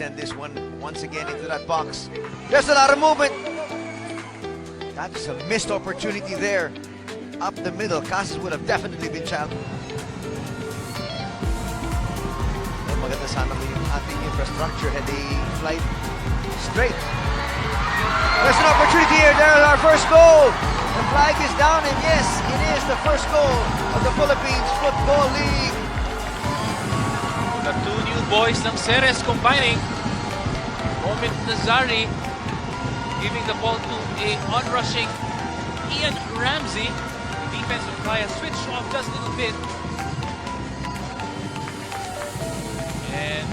send this one once again into that box. There's a lot of movement. That's a missed opportunity there. Up the middle, Casas would have definitely been challenged. Maganda sana mo yung ating infrastructure had a flight straight. There's an opportunity here. There's our first goal. The flag is down, and yes, it is the first goal of the Philippines Football League. The two new boys ng Ceres combining. Omid Nazari giving the ball to a onrushing Ian Ramsey. The defense will try a switch off just a little bit. And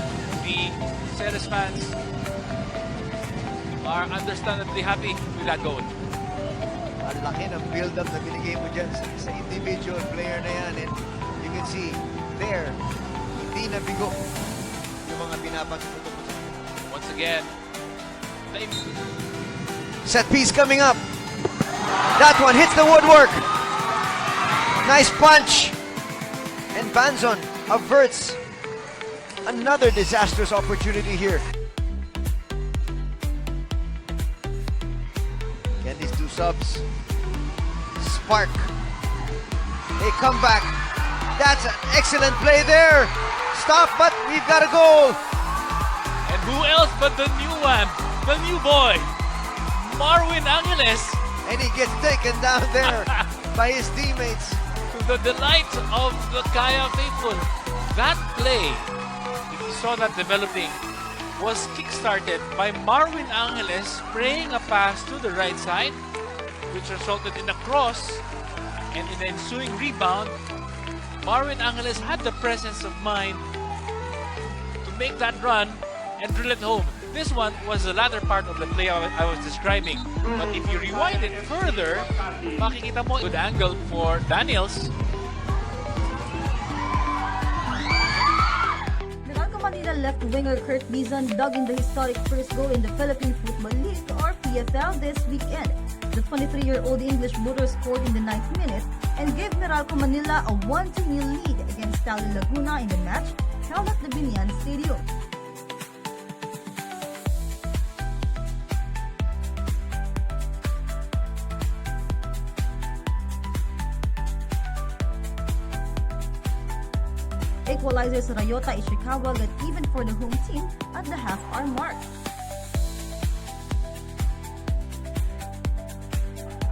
the Ceres fans are understandably happy with that goal. Ang laki ng build-up na binigay mo dyan sa individual player na yan. And you can see there, hindi nabigo yung mga binabanggit mo. Once again, set piece coming up. That one hits the woodwork. Nice punch. And Banzon averts another disastrous opportunity here. Can these two subs spark a comeback? That's an excellent play there. Stop, but we've got a goal. and who else but the new one, the new boy, Marwin Angeles. And he gets taken down there by his teammates. To the delight of the Kaya faithful. That play, if you saw that developing, was kick-started by Marwin Angeles spraying a pass to the right side, which resulted in a cross, and in the ensuing rebound, Marwin Angeles had the presence of mind to make that run and drill it home. This one was the latter part of the play I was describing. But if you rewind it further, makikita mo good angle for Daniels. Manila left winger Kurt Bizan dug in the historic first goal in the Philippine Football League or PFL this weekend. The 23-year-old English booter scored in the 9th minute and gave Meralco Manila a 1-0 lead against Laguna in the match held at the Binan Stadium. Equalizer sa Rayota Ishikawa got even for the home team at the half-hour mark.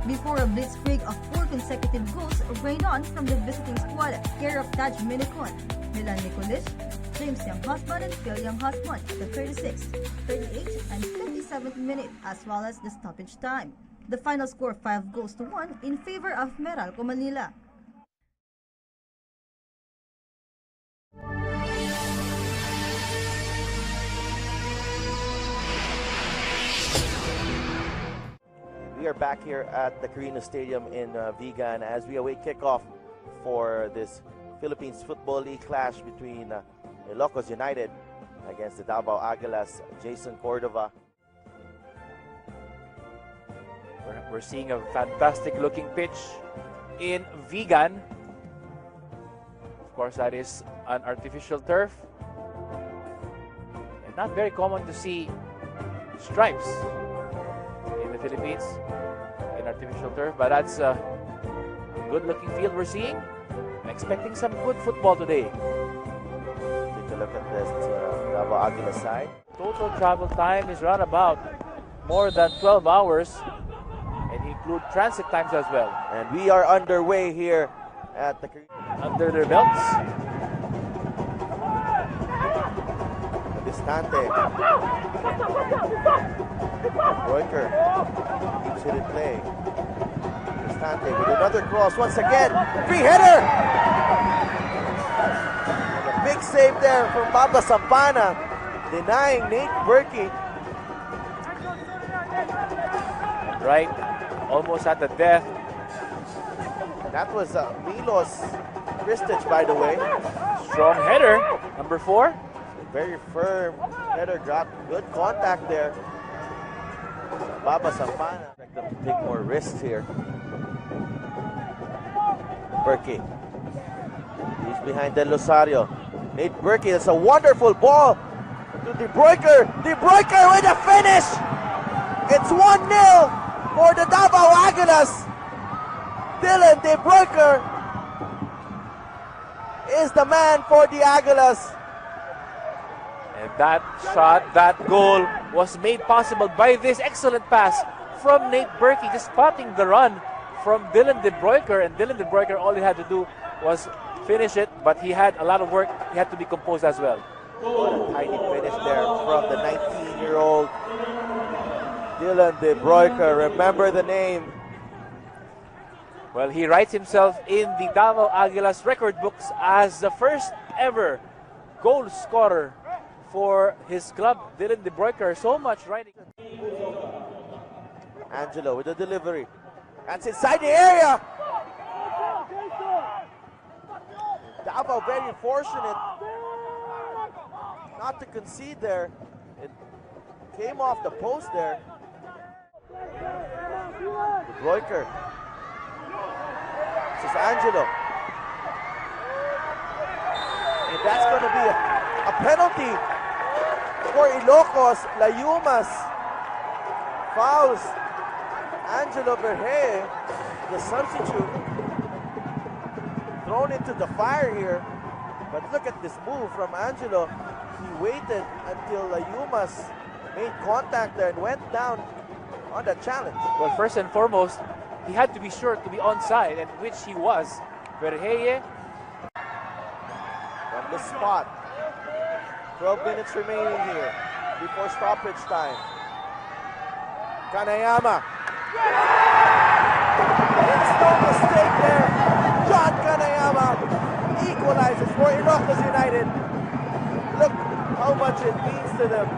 Before a blitzkrieg of 4 consecutive goals rained on from the visiting squad, care of Taj Minicon, Milan Nicolis, James Young Husband, and Phil Young Husband at the 36th, 38th, and 57th minute, as well as the stoppage time. The final score 5-1 in favor of Meralco Manila. We are back here at the Quirino Stadium in Vigan as we await kickoff for this Philippines Football League clash between Ilocos United against the Davao Aguilas, Jason Cordova. We're seeing a fantastic looking pitch in Vigan. Of course, that is an artificial turf. And not very common to see stripes in the Philippines in artificial turf, but that's a good looking field we're seeing. I'm expecting some good football today. Take a look at this Davao Aguila side. Total travel time is around about more than 12 hours and include transit times as well. And we are underway here at the Under their belts. Distante. Royker keeps it in play. Distante with another cross once again. Free header! And a big save there from Baba Sampana, denying Nate Berkey. Right, almost at the death. And that was Milos Kristich, by the way. Strong header, number 4. Very firm header, got good contact there. Baba Sampana. Expect them to take more risks here. Berkey. He's behind Del Rosario. Nate Berkey, that's a wonderful ball. to De Broeker. De Broeker with a finish. It's 1-0 for the Davao Aguilas. Dylan De Broeker is the man for the Aguilas. And that shot, that goal was made possible by this excellent pass from Nate Berkey, just spotting the run from Dylan De Broeker. And Dylan De Broeker, all he had to do was finish it, but he had a lot of work. He had to be composed as well. What a tiny finish there from the 19-year-old Dylan De Broeker. Remember the name. Well, he writes himself in the Davao Aguilas record books as the first ever goal scorer for his club, Dylan De Broeker. So much writing. Angelo with the delivery. That's inside the area. Davao very fortunate not to concede there. It came off the post there. De Broeker. This is Angelo. And that's going to be a penalty for Ilocos. Layumas fouls Angelo Verhey, the substitute, thrown into the fire here. But look at this move from Angelo. He waited until Layumas made contact there and went down on the challenge. Well, first and foremost, he had to be sure to be onside, and which he was. Verhey from the spot. 12 minutes remaining here before stoppage time. Kanayama. It's no mistake there. John Kanayama equalizes for Ilocos United. Look how much it means to them.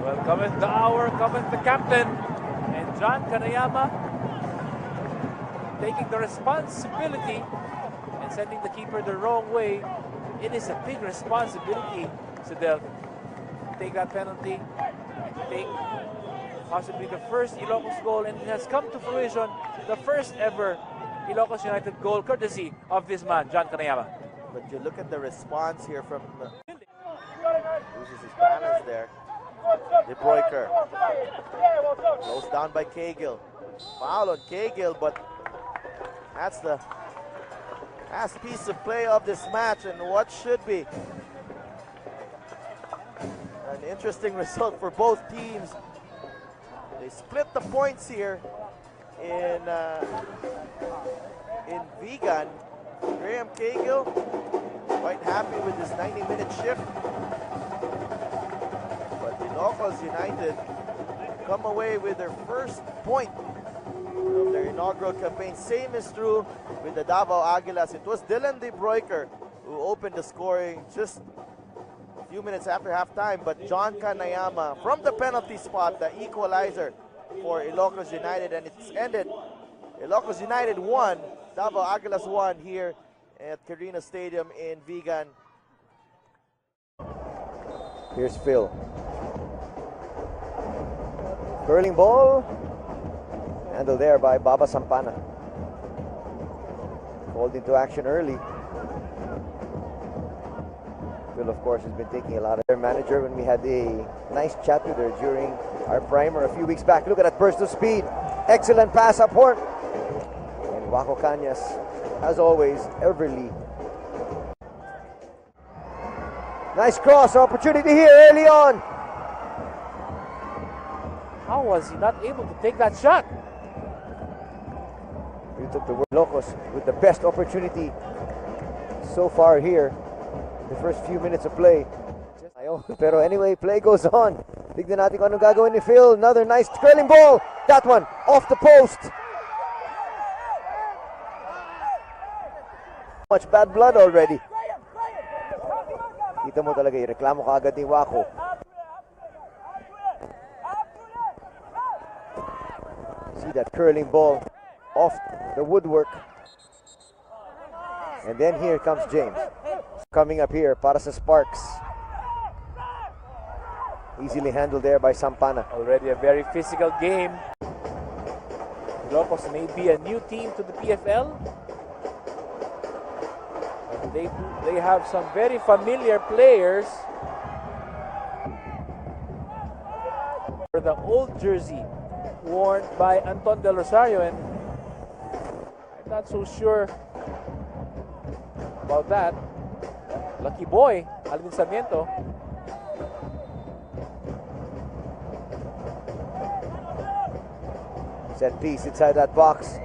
Well, cometh the hour, cometh the captain. And John Kanayama taking the responsibility and sending the keeper the wrong way. It is a big responsibility, Sidel, to take that penalty, to take possibly the first Ilocos goal, and it has come to fruition, the first ever Ilocos United goal, courtesy of this man, John Kanayama. But you look at the response here from loses his balance there. De Broeker goes down by Cahill. Foul on Cahill, but that's the last piece of play of this match, and what should be an interesting result for both teams. They split the points here in Vigan. Graham Cahill quite happy with this 90-minute shift. But Ilocos United come away with their first point of their inaugural campaign. Same is true with the Davao Aguilas. It was Dylan De Broeker who opened the scoring just a few minutes after halftime, but John Kanayama from the penalty spot, the equalizer for Ilocos United, and it's ended. Ilocos United won, Davao Aguilas won here at Quirino Stadium in Vigan. Here's Phil. Curling ball. Handled there by Baba Sampana. Called into action early. Phil, of course, has been taking a lot of their manager when we had a nice chat with her during our primer a few weeks back. Look at that burst of speed. Excellent pass up court. And Waco Cañas, as always, everly. Nice cross opportunity here early on. How was he not able to take that shot? We took the word Ilocos with the best opportunity so far here. The first few minutes of play. Pero anyway, play goes on. Tignan natin kung anong gagawin ni Phil. Another nice curling ball. That one off the post. Much bad blood already. Kita mo talaga, ireklamo ka agad ni Waco. See that curling ball off the woodwork. And then here comes James. Coming up here para sa Sparks. Easily handled there by Sampana. Already a very physical game. Ilocos may be a new team to the PFL. But they have some very familiar players the old jersey worn by Anton Del Rosario, and I'm not so sure about that. Lucky boy, Alvin Sarmiento. Set piece inside that box.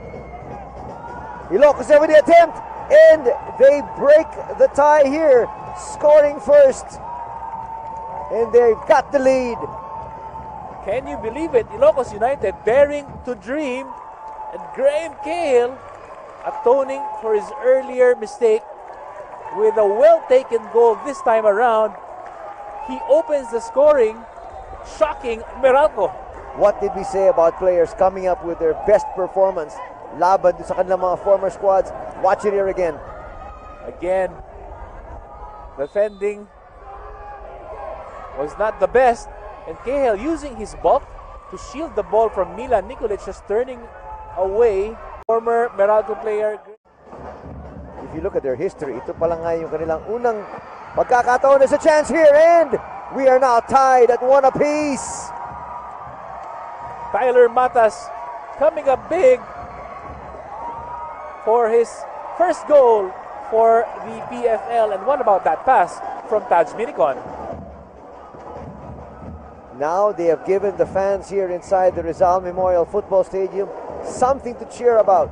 Ilocos there with the attempt, and they break the tie here, scoring first. And they've got the lead. Can you believe it? Ilocos United daring to dream, and Graham Cahill atoning for his earlier mistake with a well-taken goal this time around. He opens the scoring, shocking Meralco. What did we say about players coming up with their best performance laban sa kanilang mga former squads? Watch it here again. Again, defending was not the best, and Cahill using his bulk to shield the ball from Milan Nikolic, just turning away former Meralco player. If you look at their history, ito pa lang nga yung kanilang unang pagkakataon. There's a chance here, and we are now tied at 1 apiece. Tyler Matas coming up big for his first goal for the PFL. And what about that pass from Taj Minicon? Now they have given the fans here inside the Rizal Memorial Football Stadium something to cheer about.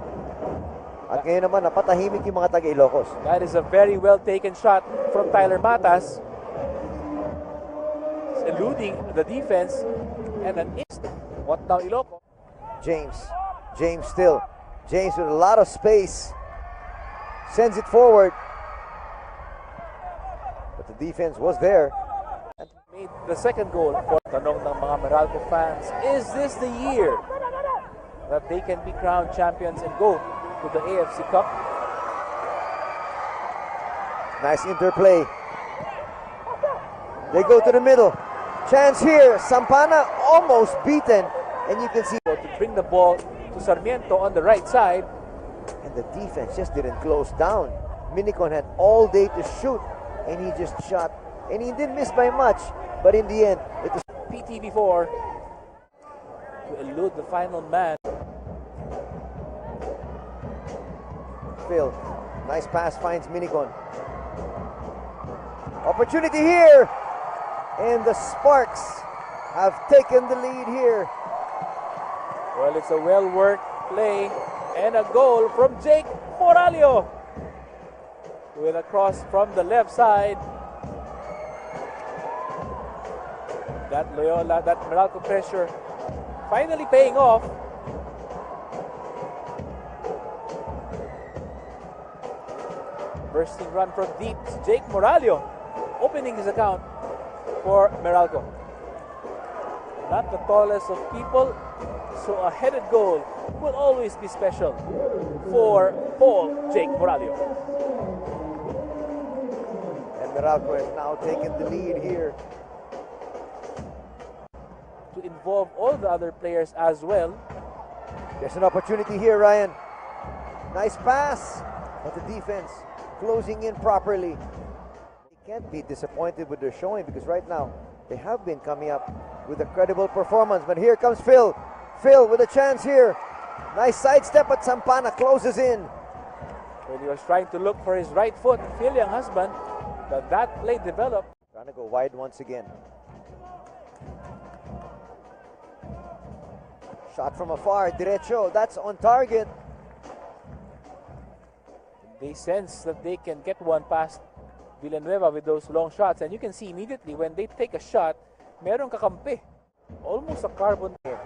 At ngayon naman, napatahimik yung mga taga-Ilocos. That is a very well taken shot from Tyler Matas, eluding the defense, and an instant. What now, Ilocos? James still. James with a lot of space. Sends it forward. But the defense was there. And made the second goal. For tanong ng mga Meralco fans, is this the year that they can be crowned champions and go to the AFC Cup? Nice interplay. They go to the middle. Chance here. Sampana almost beaten. And you can see to bring the ball to Sarmiento on the right side. and the defense just didn't close down. Minicon had all day to shoot, and he just shot. And he didn't miss by much. But in the end, it was PTV4 to elude the final man. Phil. Nice pass finds Minicon. Opportunity here. And the Sparks have taken the lead here. Well, it's a well-worked play and a goal from Jake Moralio with a cross from the left side. That Loyola, that Meralco pressure finally paying off. Bursting run from deep, Jake Moralio opening his account for Meralco. Not the tallest of people, so a headed goal will always be special for Paul Jake Moralio. And Meralco has now taken the lead here. To involve all the other players as well. There's an opportunity here, Ryan. Nice pass, but the defense closing in properly. They can't be disappointed with their showing because right now they have been coming up with a credible performance. But here comes Phil. Phil with a chance here. Nice sidestep, but Sampana closes in. When he was trying to look for his right foot, Phil Young husband, but that play developed. Trying to go wide once again. Shot from afar, derecho. That's on target. They sense that they can get one past Villanueva with those long shots, and you can see immediately when they take a shot, merong kakampi. Almost a carbon here.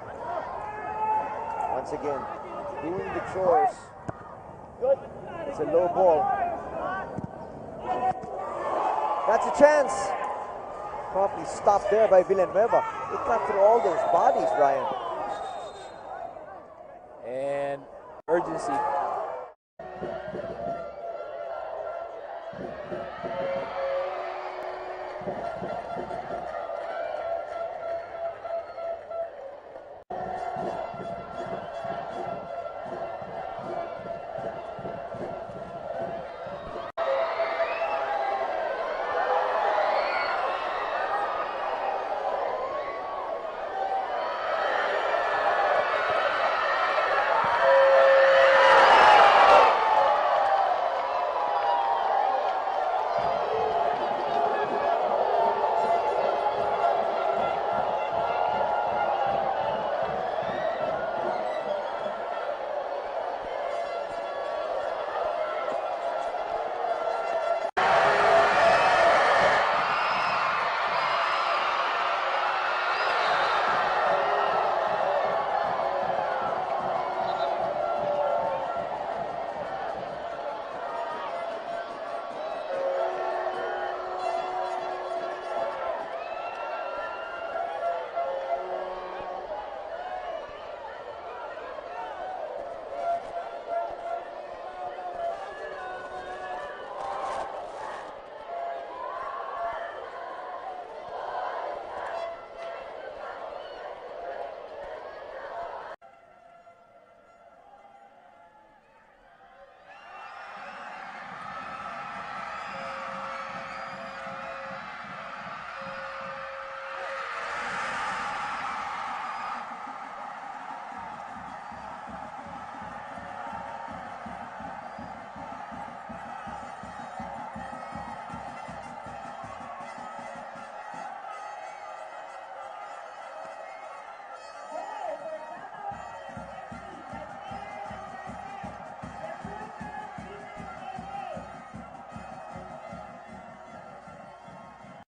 Once again, doing the chores. It's a low ball. That's a chance. Promptly stopped there by Villanueva. It cut through all those bodies, Ryan. And urgency.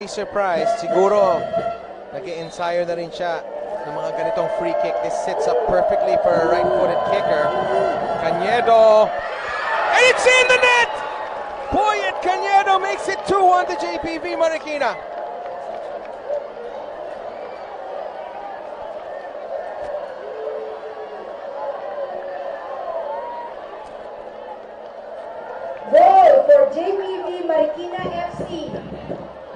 Surprised, siguro nag-i-ensayo na rin siya ng mga ganitong free kick. This sets up perfectly for a right-footed kicker. Cañedo, and it's in the net! Boyet Cañedo makes it 2-1 to JPV Marikina. Goal for JPV Marikina FC.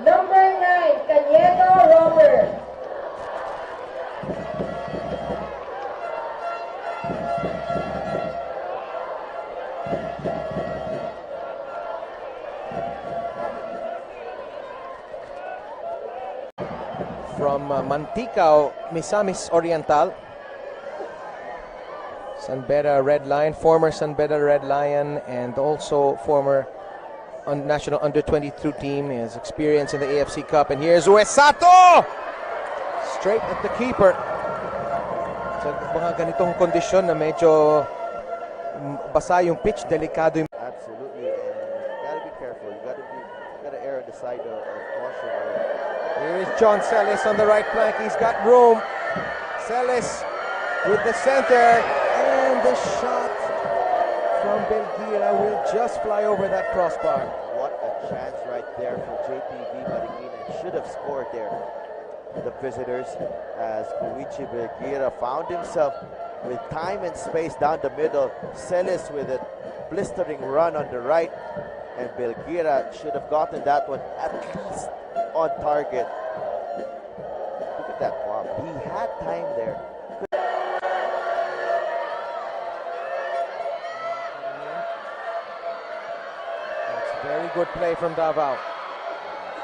Number 9, Cañedo Robert. From Manticao, Misamis Oriental. San Beda Red Lion, former San Beda Red Lion, and also former national under-22 team. He has experience in the AFC Cup. And here's Uesato! Straight at the keeper. Sa mga ganitong kondisyon na medyo basa yung pitch, delikado yung... Absolutely, and you gotta be careful. You gotta err on the side of caution. Here is John Celis on the right flank. He's got room. Celis with the center, and the shot from Belgira will just fly over that crossbar. What a chance right there for JPV Marikina. Should have scored there. The visitors, as Koichi Belgira found himself with time and space down the middle. Celis with a blistering run on the right, and Belgira should have gotten that one at least on target. Look at that bomb. He had time there. Very good play from Davao.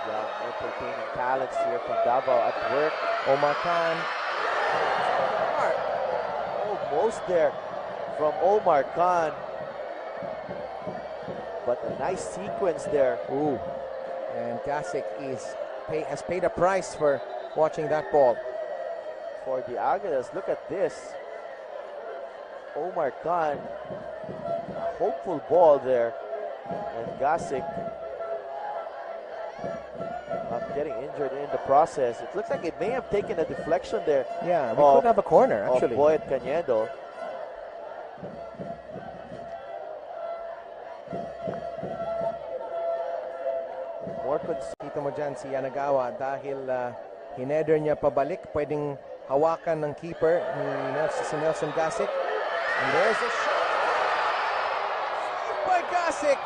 Young, entertaining talents here from Davao at work. Omar Khan. Almost there from Omar Khan. But a nice sequence there. Ooh. And Gasik has paid a price for watching that ball. For the Águilas, look at this. Omar Khan, a hopeful ball there. And Gasik not getting injured in the process. It looks like it may have taken a deflection there. Yeah, we could have a corner actually. Of Boyet Cañedo. More Kita mo dyan si Yanagawa dahil hineder niya pabalik. Pwedeng hawakan ng keeper ni Nelson Gasik. And there's a shot. Saved by Gasik.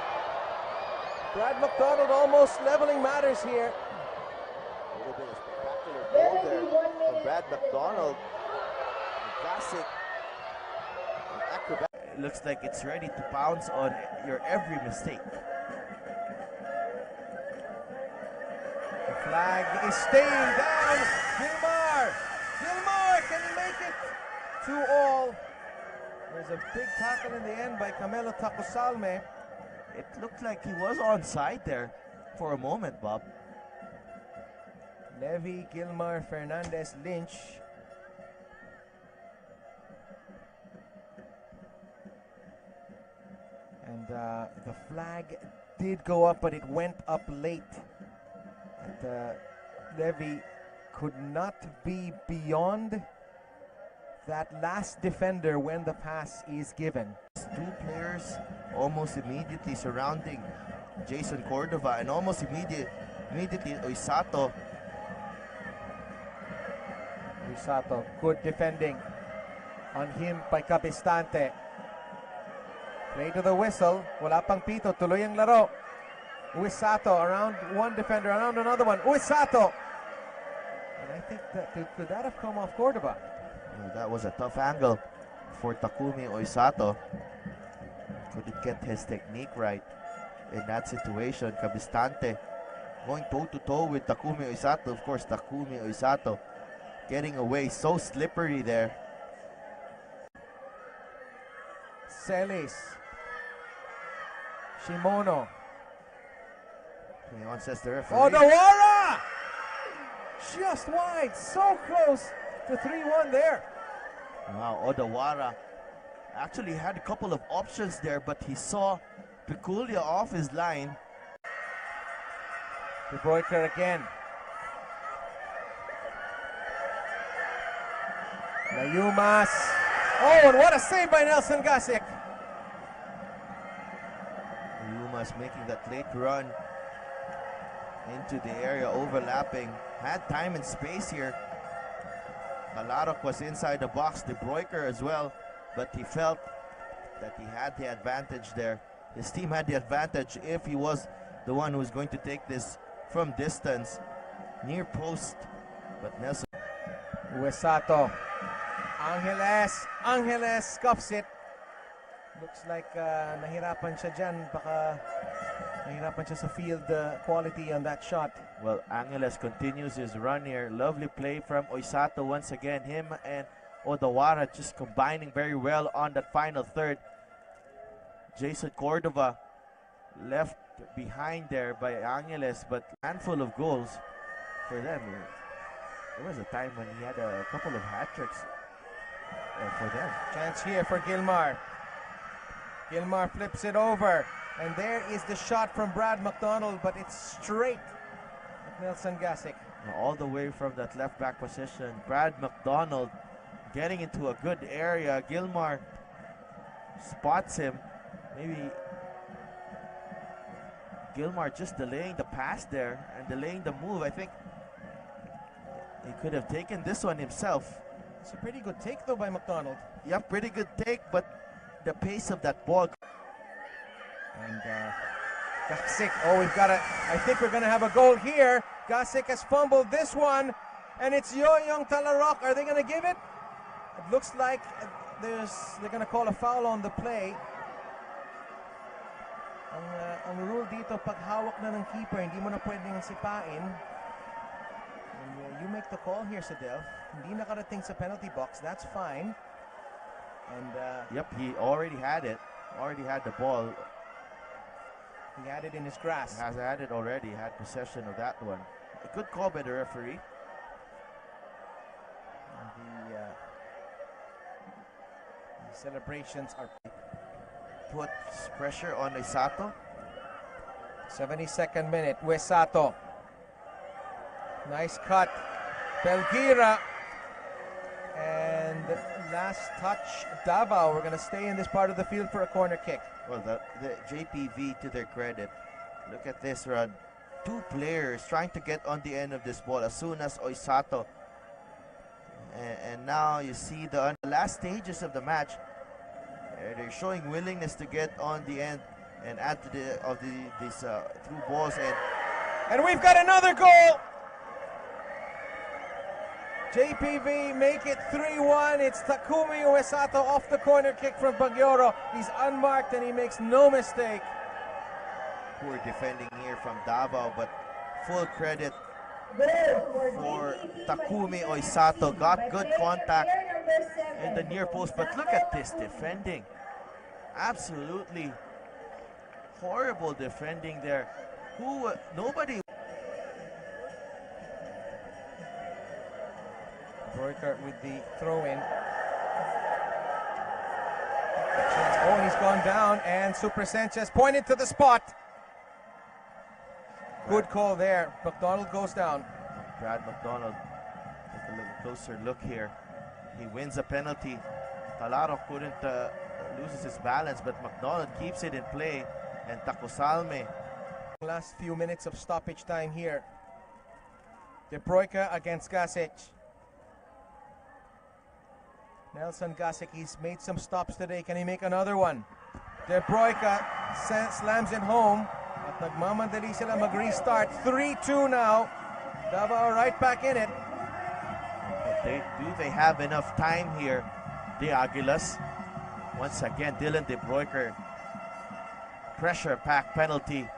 Brad McDonald almost leveling matters here. Would have been a spectacular goal there from Brad McDonald. Classic. Acrobat. It looks like it's ready to pounce on your every mistake. The flag is staying down. Gilmar, can he make it 2-2? There's a big tackle in the end by Camelo Tacosalme. It looked like he was onside there for a moment, Bob. Levy, Gilmar, Fernandez, Lynch. And the flag did go up, but it went up late. And Levy could not be beyond that last defender when the pass is given. Two players almost immediately surrounding Jason Cordova, and almost immediately Uesato. Good defending on him by Cabistante. Play to the whistle. Wala pang pito. Tuloy ang laro. Uesato around one defender, around another one. Uesato. And I think that could that have come off Cordova? Well, that was a tough angle for Takumi Uesato. Couldn't get his technique right in that situation. Cabistante going toe-to-toe with Takumi Uesato. Of course, Takumi Uesato getting away, so slippery there. Celis. Shimono. Leon says the referee. Odawara! Just wide, so close to 3-1 there. Wow, Odawara actually had a couple of options there, but he saw Piculia off his line. De Broeker again. Layumas. Oh, and what a save by Nelson Gasik. Yumas making that late run into the area, overlapping. Had time and space here. Kalarok was inside the box, De Broeker as well, but he felt that he had the advantage there. His team had the advantage if he was the one who's going to take this from distance, near post, but Nelson. Uesato. Angeles scuffs it. Looks like nahirapan siya dyan. Baka nahirapan siya sa field quality on that shot. Well, Angeles continues his run here. Lovely play from Uesato once again. Him and Odawara just combining very well on that final third. Jason Cordova left behind there by Angeles, but handful of goals for them. There was a time when he had a couple of hat tricks for them. Chance here for Gilmar. Gilmar flips it over, and there is the shot from Brad McDonald, but it's straight at Nelson Gasik. All the way from that left back position, Brad McDonald getting into a good area. Gilmar spots him. Maybe Gilmar just delaying the pass there and delaying the move. I think he could have taken this one himself. It's a pretty good take though by McDonald. Yeah, pretty good take, but the pace of that ball. And Gasik, I think we're gonna have a goal here. Gasik has fumbled this one, and it's Yoyong Talarok. Are they gonna give it? It looks like they're gonna call a foul on the play. Ang rule dito, pag hawak na ng keeper, hindi mo na pwedeng sipain. And, you make the call here, Sadel. Hindi nakarating sa penalty box. That's fine. And yep, he already had it. Already had the ball. He had it in his grasp. Has had it already. Had possession of that one. A good call by the referee. The celebrations are puts pressure on Uesato. 72nd minute, Uesato. Nice cut. Belgira. And last touch, Davao. We're going to stay in this part of the field for a corner kick. Well, the JPV, to their credit, look at this run. Two players trying to get on the end of this ball as soon as Uesato. And now you see the last stages of the match. They're showing willingness to get on the end and add to these through balls, and we've got another goal. JPV make it 3-1. It's Takumi Uesato off the corner kick from Bagyoro. He's unmarked and he makes no mistake. Poor defending here from Davao, but full credit for Takumi Uesato. Got good contact in the near post, but look at this defending. Absolutely horrible defending there. Nobody. Broeker with the throw-in. Oh, he's gone down, and Super Sanchez pointed to the spot. Good call there. McDonald goes down. Brad McDonald, take a closer look here. He wins a penalty. Talaro couldn't loses his balance, but McDonald keeps it in play, and Tacosalme. Last few minutes of stoppage time here. De Broeker against Gasik. Nelson Gasik, he's made some stops today. Can he make another one? De Broeker slams it home. At nagmamadali sila mag-restart. 3-2 now. Davao right back in it. Do they have enough time here? The Aguilas. Once again, Dylan De Broeker. Pressure pack penalty.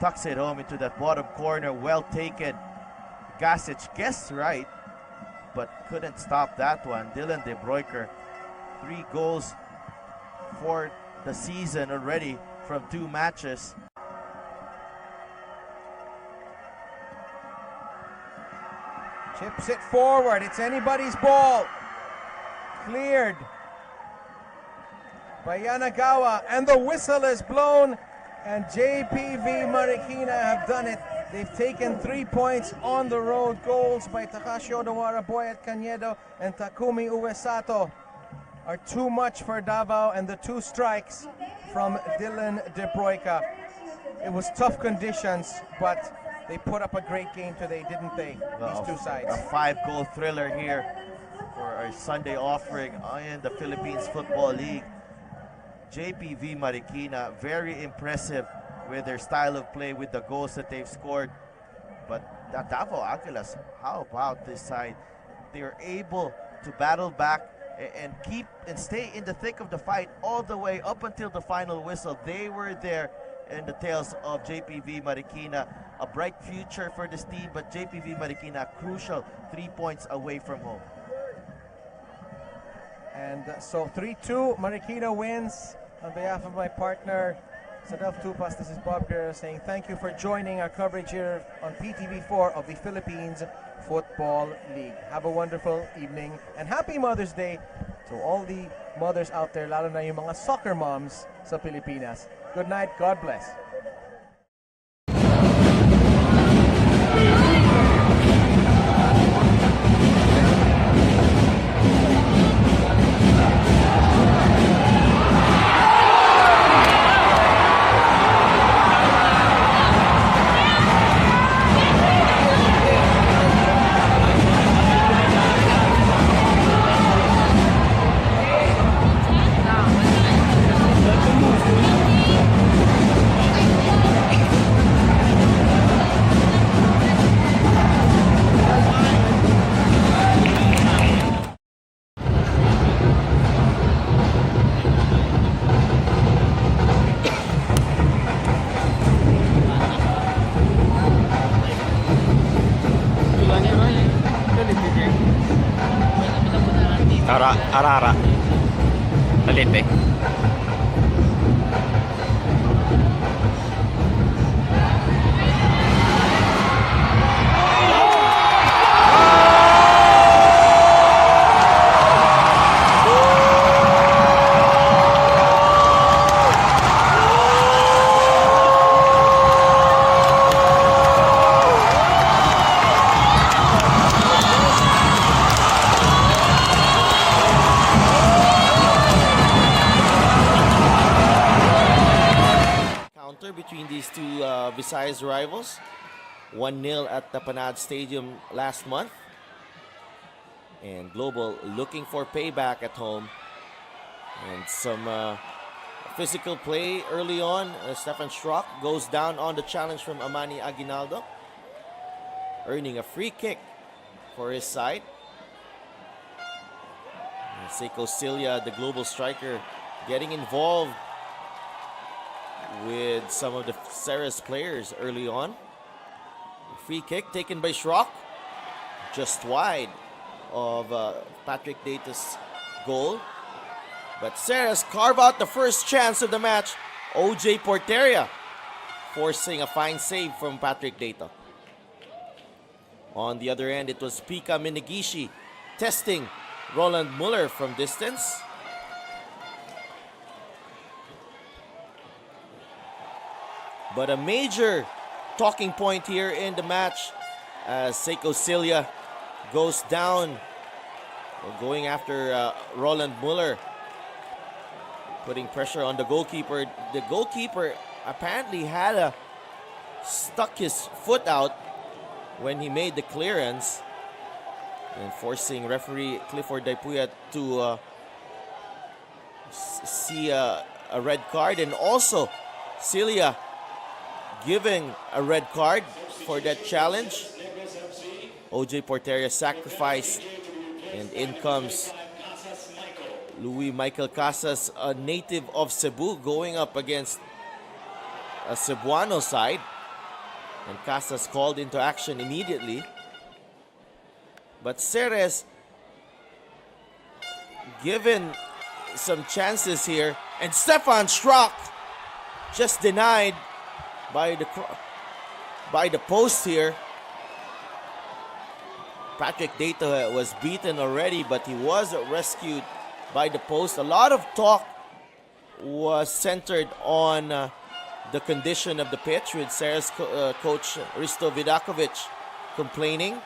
Tucks it home into that bottom corner. Well taken. Gasik guessed right, but couldn't stop that one. Dylan De Broeker, 3 goals for the season already from 2 matches. Chips it forward. It's anybody's ball. Cleared by Yanagawa, and the whistle is blown And JPV Marikina have done it. They've taken 3 points on the road. Goals by Takashi Odawara, Boyet Cañedo, and Takumi Uesato are too much for Davao, and the 2 strikes from Dylan De Broica. It was tough conditions, but they put up a great game today, didn't they? These 2 sides. A 5-goal thriller here for our Sunday offering in the Philippines Football League. JPV Marikina, very impressive with their style of play, with the goals that they've scored. But the Davao Aguilas, how about this side? They were able to battle back and keep and stay in the thick of the fight all the way up until the final whistle. They were there in the tails of JPV Marikina. A bright future for this team, but JPV Marikina, crucial 3 points away from home. And so 3-2, Marikina wins. On behalf of my partner, Sadelf Tupas, this is Bob Guerrero saying thank you for joining our coverage here on PTV4 of the Philippines Football League. Have a wonderful evening and happy Mother's Day to all the mothers out there, lalo na yung mga soccer moms sa Pilipinas. Good night, God bless. Arara Malate. Between these 2 Visayas rivals. 1-0 at the Panaad Stadium last month. And Global looking for payback at home. And some physical play early on. Stefan Schrock goes down on the challenge from Amani Aguinaldo, earning a free kick for his side. And Seiko Cilia, the Global striker, getting involved with some of the Ceres players early on. Free kick taken by Schrock, just wide of Patrick Data's goal. But Ceres carve out the first chance of the match. OJ Porteria forcing a fine save from Patrick Data. On the other end, it was Pika Minigishi testing Roland Muller from distance. But a major talking point here in the match as Seiko Cilia goes down, going after Roland Muller, putting pressure on the goalkeeper. The goalkeeper apparently had stuck his foot out when he made the clearance, and forcing referee Clifford Daipuya to see a red card, and also Cilia giving a red card for that challenge. OJ Porteria sacrificed, and in comes Louis Michael Casas, a native of Cebu, going up against a Cebuano side. And Casas called into action immediately. But Ceres given some chances here, and Stefan Schrock just denied by the post here. Patrick Data was beaten already, but he was rescued by the post. A lot of talk was centered on the condition of the pitch with Ceres coach Risto Vidakovic complaining,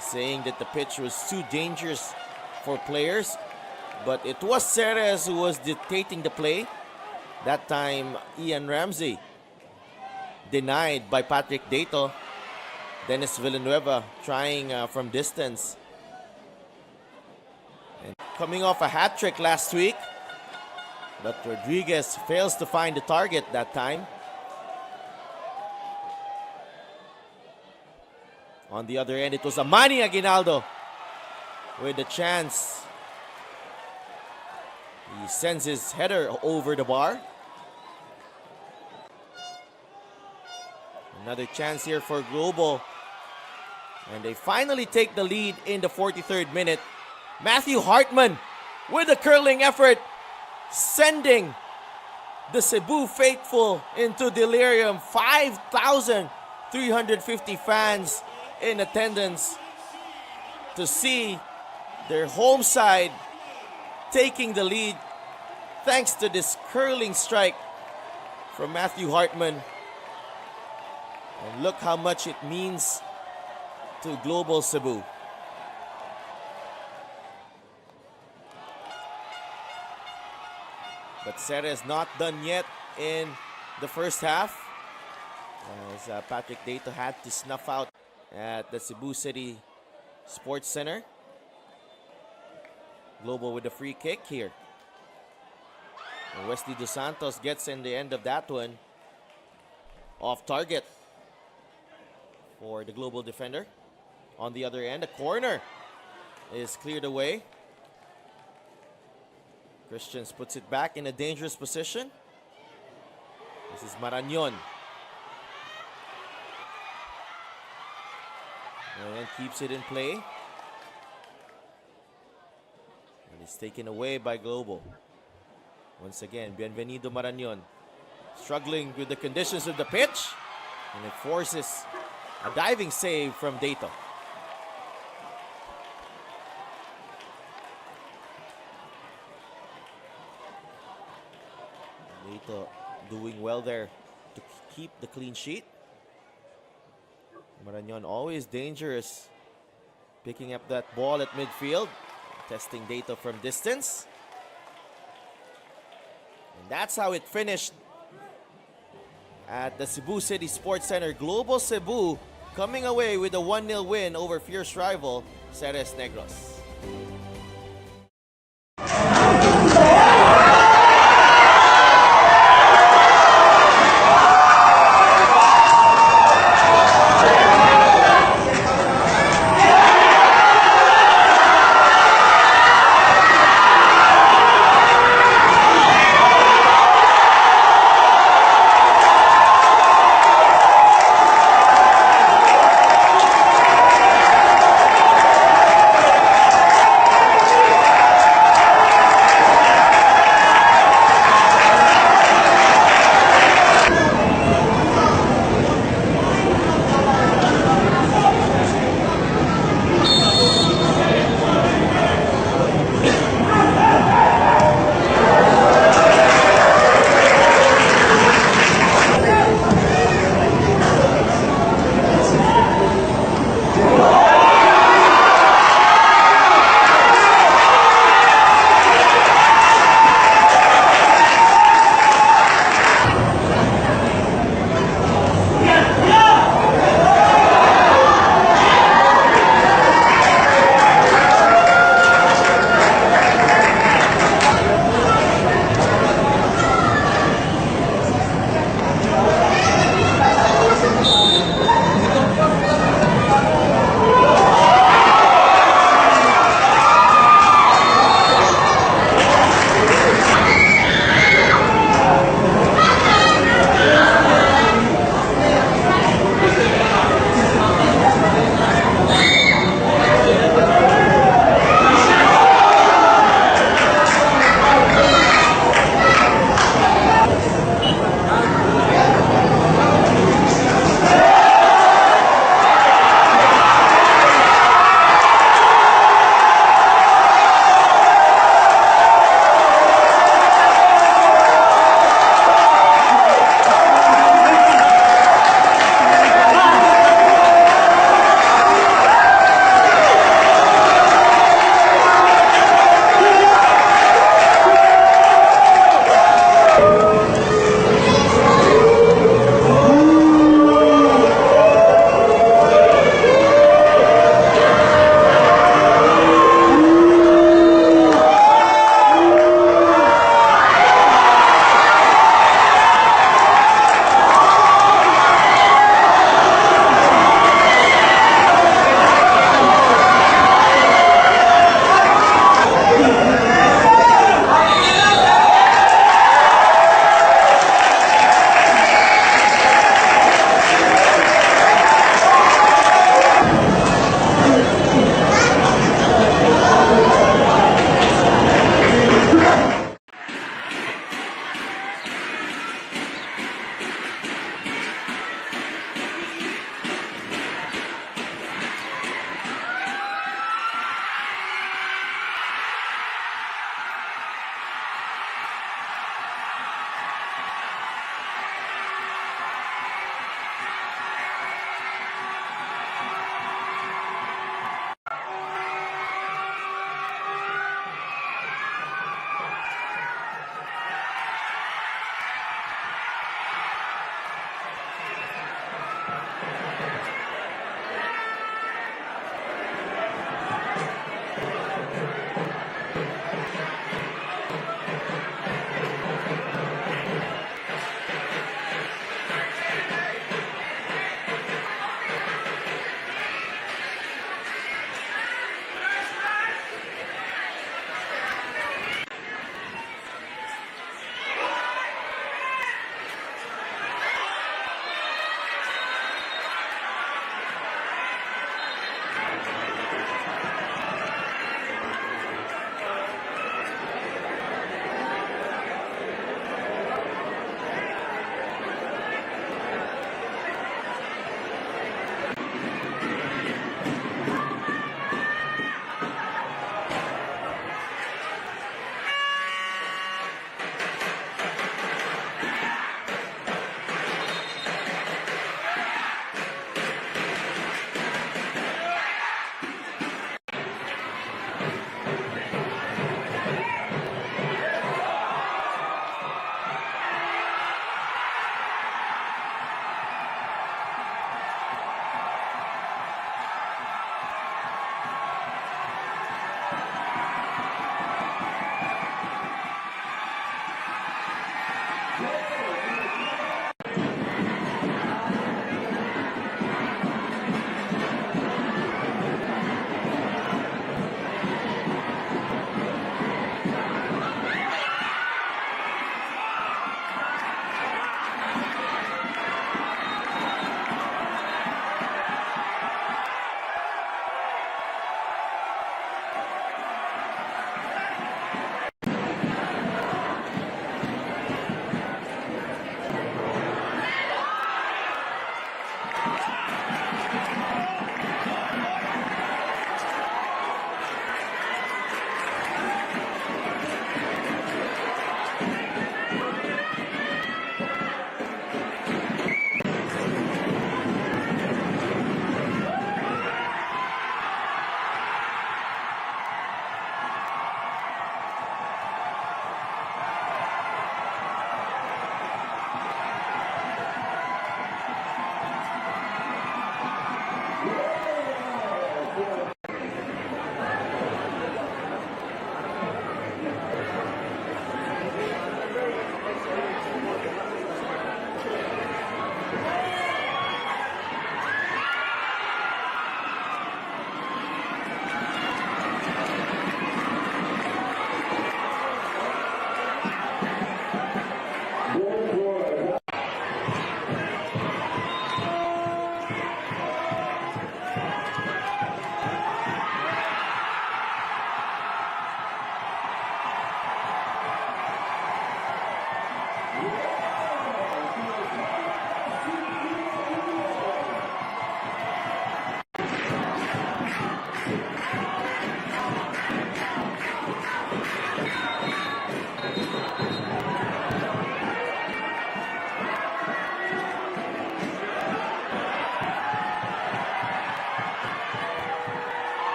saying that the pitch was too dangerous for players. But it was Ceres who was dictating the play. That time, Ian Ramsey denied by Patrick Dato. Dennis Villanueva trying from distance. And coming off a hat trick last week, but Rodriguez fails to find the target that time. On the other end, it was Amani Aguinaldo with a chance. He sends his header over the bar. Another chance here for Global. And they finally take the lead in the 43rd minute. Matthew Hartman with a curling effort, sending the Cebu faithful into delirium. 5,350 fans in attendance to see their home side taking the lead thanks to this curling strike from Matthew Hartman. And look how much it means to Global Cebu. But Ceres not done yet in the first half, as Patrick Dato had to snuff out at the Cebu City Sports Center. Global with a free kick here. And Wesley Dos Santos gets in the end of that one off target for the Global defender. On the other end, a corner is cleared away. Christians puts it back in a dangerous position. This is Marañon. And keeps it in play. And it's taken away by Global. Once again, Bienvenido Marañon struggling with the conditions of the pitch. And it forces a diving save from Dato. Dato doing well there to keep the clean sheet. Marañon always dangerous, picking up that ball at midfield, testing Dato from distance. And that's how it finished at the Cebu City Sports Center. Global Cebu coming away with a 1-0 win over fierce rival Ceres Negros.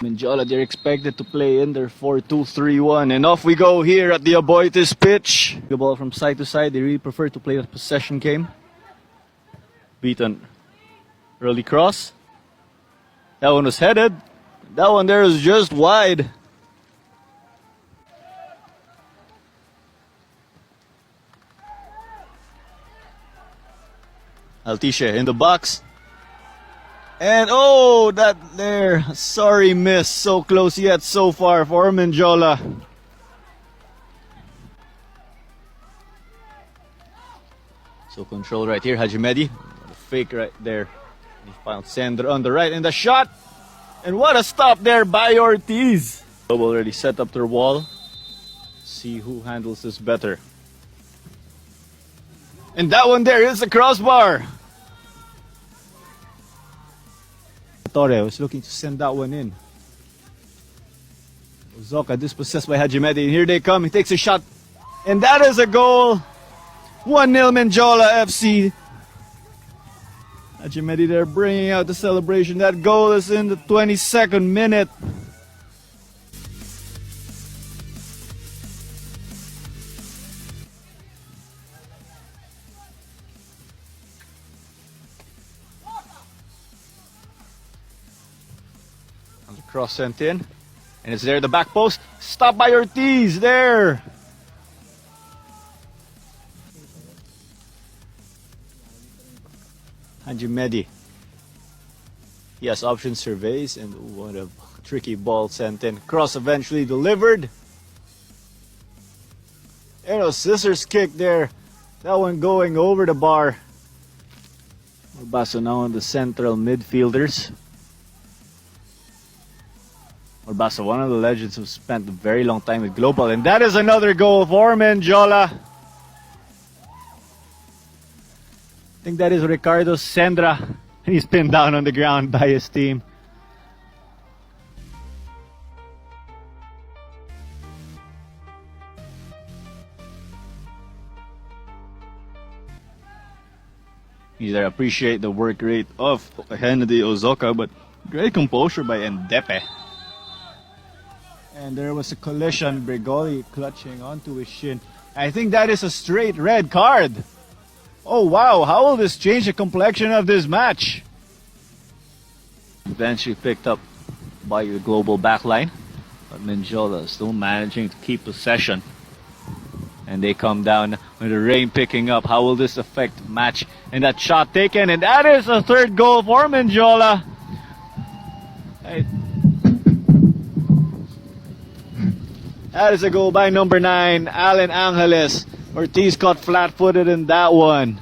Menjola, they're expected to play in their 4-2-3-1, and off we go here at the Aboitiz pitch. The ball from side to side. They really prefer to play a possession game. Beaten. Early cross. That one was headed. That one there is just wide. Altisha in the box. And oh, that there. Sorry miss. So close yet so far for Menjola. So control right here. Hajimedi. Fake right there. He found Sandra on the right. And the shot. And what a stop there by Ortiz. Globe already set up their wall. See who handles this better. And that one there is the crossbar. Torre was looking to send that one in. Zoka dispossessed by Hajimedi. And here they come. He takes a shot. And that is a goal. 1-0 Menjola FC. Hajimedi there bringing out the celebration. That goal is in the 22nd minute. Cross sent in. And it's there, the back post. Stopped by Ortiz there. Hajimedi. He has option surveys, and what a tricky ball sent in. Cross eventually delivered. And a scissors kick there. That one going over the bar. Orbaso now on the central midfielders. Orbaso, one of the legends who spent a very long time with Global. And that is another goal for Menjola. I think that is Ricardo Sendra. And he's pinned down on the ground by his team. Either appreciate the work rate of Kennedy Ozoka, but great composure by Endepe. And there was a collision, Bregoli clutching onto his shin. I think that is a straight red card. Oh wow, how will this change the complexion of this match? Eventually picked up by the global backline, but Menjola still managing to keep possession. And they come down with the rain picking up. How will this affect match? And that shot taken, and that is a third goal for Menjola. That is a goal by number 9, Allen Angeles. Ortiz caught flat-footed in that one.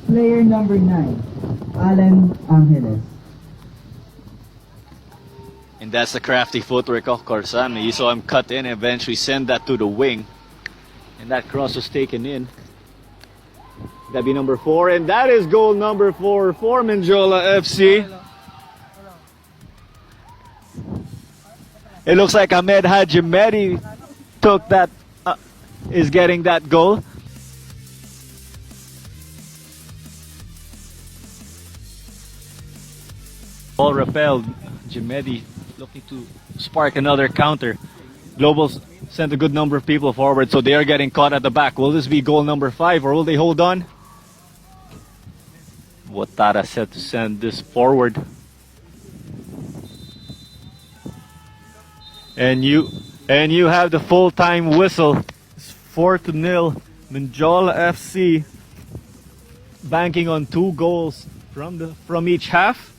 Player number 9, Allen Angeles. And that's the crafty footwork of Corsano. You saw him cut in and eventually send that to the wing. And that cross was taken in. That'd be number 4. And that is goal number 4 for Menjola FC. It looks like Ahmed Hajimedi took that, is getting that goal. Ball repelled. Jimedi looking to spark another counter. Globals sent a good number of people forward, so they are getting caught at the back. Will this be goal number 5 or will they hold on? Watara set to send this forward. And you have the full-time whistle. It's 4-0. Menjola FC banking on 2 goals from each half.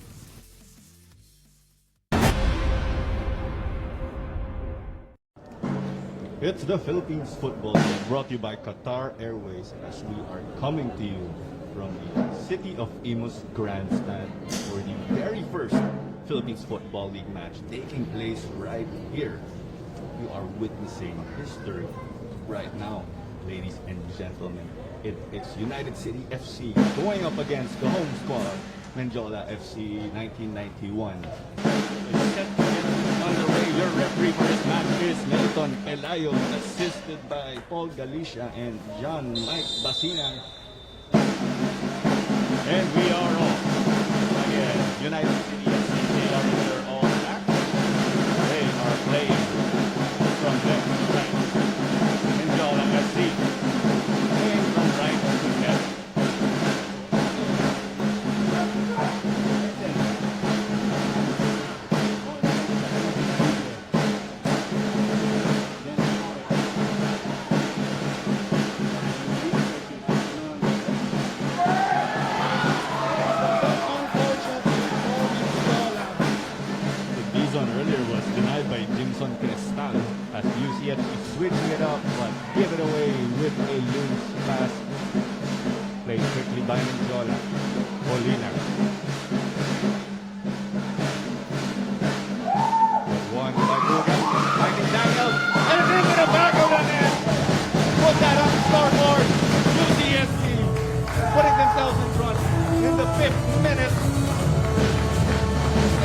It's the Philippines Football League, brought to you by Qatar Airways, as we are coming to you from the city of Imus Grandstand for the very first Philippines Football League match taking place right here. You are witnessing history right now, ladies and gentlemen. It's United City FC going up against the home squad, Menjola FC 1991. It's set to get underway. Your referee for this match is Milton Elayo, assisted by Paul Galicia and John Mike Basinan. And we are off. Again, United City FC, they are in their all black. They are playing from left to right. Menjola FC playing from right to left. Switching it up, but give it away with a loose pass. Played quickly by Menjola. Molina. One by Luga. Finding Daniels. And a drink in the back of the net. Put that on the scoreboard. UCSC putting themselves in front in the 5th minute.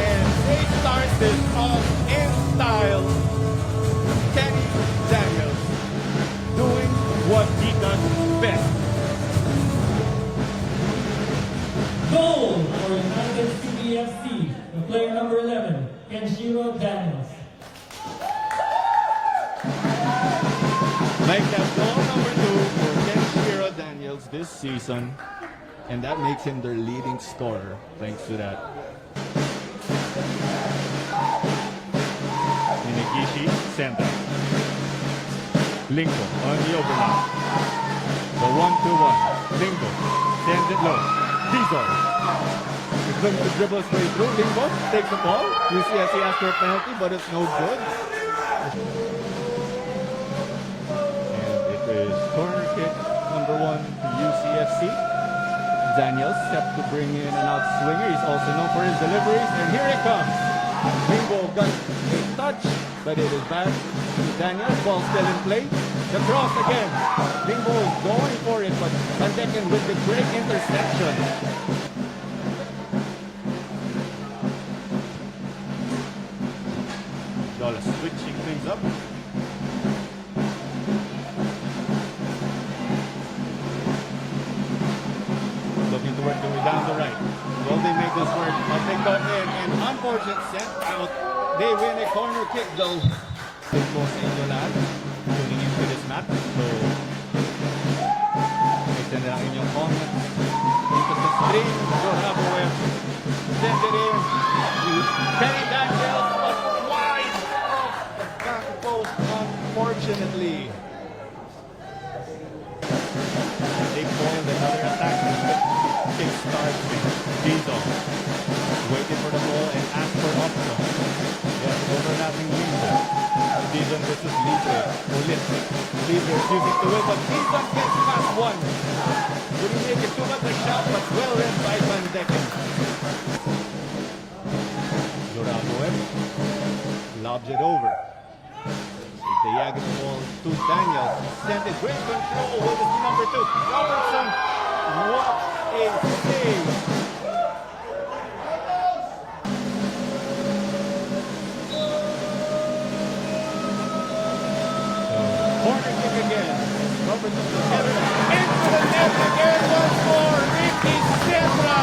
And they start this off in style. Kenny Daniels doing what he does best. Goal for United City FC, the player number 11, Kenshiro Daniels. Make that goal number 2 for Kenshiro Daniels this season, and that makes him their leading scorer thanks to that. Inigishi, center. Lingo on the overlap. The 1-2-1. Lingo sends it low. Rizal is going to dribble straight through. Lingo takes the ball. UCSC asks for a penalty, but it's no good. And it is corner kick number 1 to UCSC. Daniels set to bring in an out swinger. He's also known for his deliveries, and here it comes. Lingo got a touch, but it is back to Daniels. Ball still in play. The cross again. Lingo is going for it, but Sandeken with the great interception. Jola switching things up. down the right. Will they make this work? But they got in. And unfortunate sent out. They win a corner kick though. Football sa inyo lahat. Tuning into this match. So, extend lang inyong comments. Into the stream. Joraboe. Send it in. Kenny Daniels was wide off the back post, unfortunately. They foiled another attack. Kick starts with Rizal. Waiting for the ball and asked for option. Yes, overlapping Lipa. Dizon versus Lipa. Ulit. Lipa refusing to win, but Dizon gets past one. Couldn't make it too much a shot, but well read by Van Decken. Joraboe lobs it over. The diagonal ball to Daniel. Sent it. Great control with his number 2. Robertson. What a save. Corner kick again. Robertson to header. Into the net again once more. Ricky Sierra.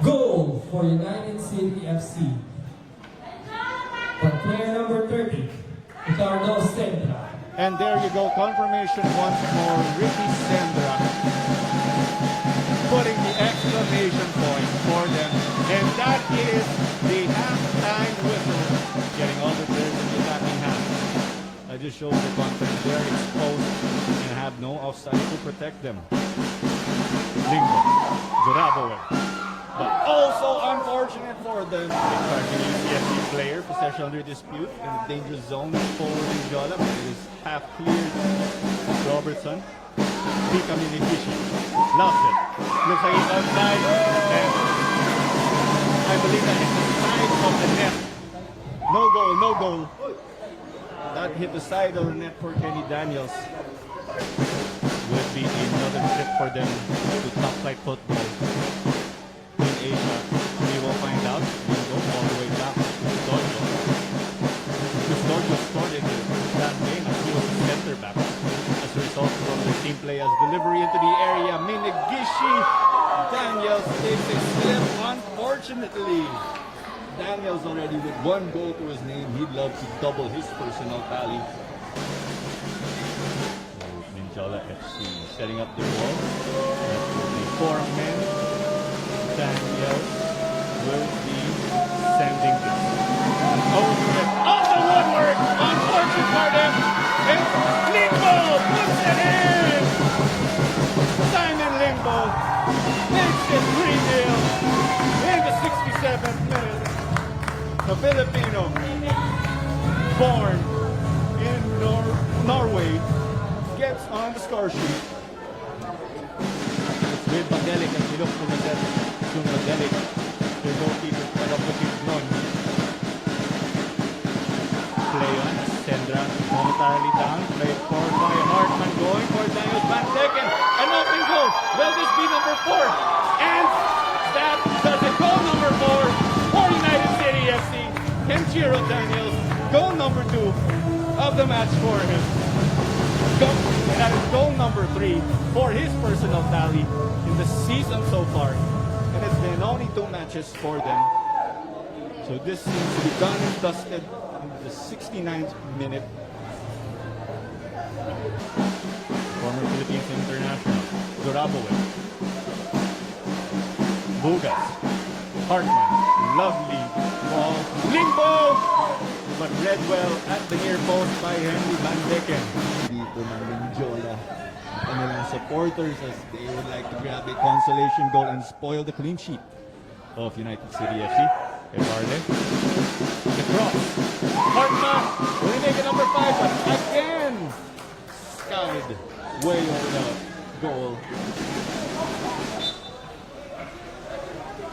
Goal for United City FC. From player number 30, Ricardo Sendra. And there you go, confirmation once more. Ricky Sendra putting the exclamation point for them. And that is the halftime whistle. Getting all the players in the attacking half. That just shows the confidence. They're exposed and have no offside to protect them. Lingo, Joraboe. But also unfortunate for them. Targeting UCSC player, possession under dispute in the danger zone for Jola, but it is half cleared. Robertson, Pika Minikishi, loves it. Looks like he's outside, and I believe that hit the side of the net. No goal, no goal. That hit the side of the net for Kenny Daniels. Would be another trip for them to top flight football. Asia, we will find out. We'll go all the way back to Storjo. Storjo scored in that game as he was a center back. As a result from the team player's delivery into the area, Minigishi Daniels takes a slip, unfortunately. Daniels already with 1 goal to his name. He'd love to double his personal tally. Ninjala FC setting up the wall. That will be 4 men. Daniel will be sending this over it. On the woodwork! Unfortunate for them! And Limbo puts it in! Simon Limbo makes it 3-0 in the 67th minute. The Filipino, born in Norway, gets on the score sheet. With Magdalek and Silok Pumaset. Magdalek, the goalkeeper, pero Putignon. Play on, Sendra, momentarily down, played for by Hartman, going for Daniel Van Decken, an open goal. Will this be number 4? And that does it. Goal number 4 for United City FC. Kenshiro Daniels, goal number 2 of the match for him. That is goal number 3 for his personal tally in the season so far. And it's been only 2 matches for them. So this seems to be done and dusted in the 69th minute. Former Philippines international, Joraboe. Bugas. Hartman. Lovely ball. Limbo! But read well at the near post by Henry Van Decken. Dito ng Minjola. Kanilang supporters as they would like to grab a consolation goal and spoil the clean sheet of United City FC. Evarle. The cross. Hartman will make it number 5, but again skied way over the goal.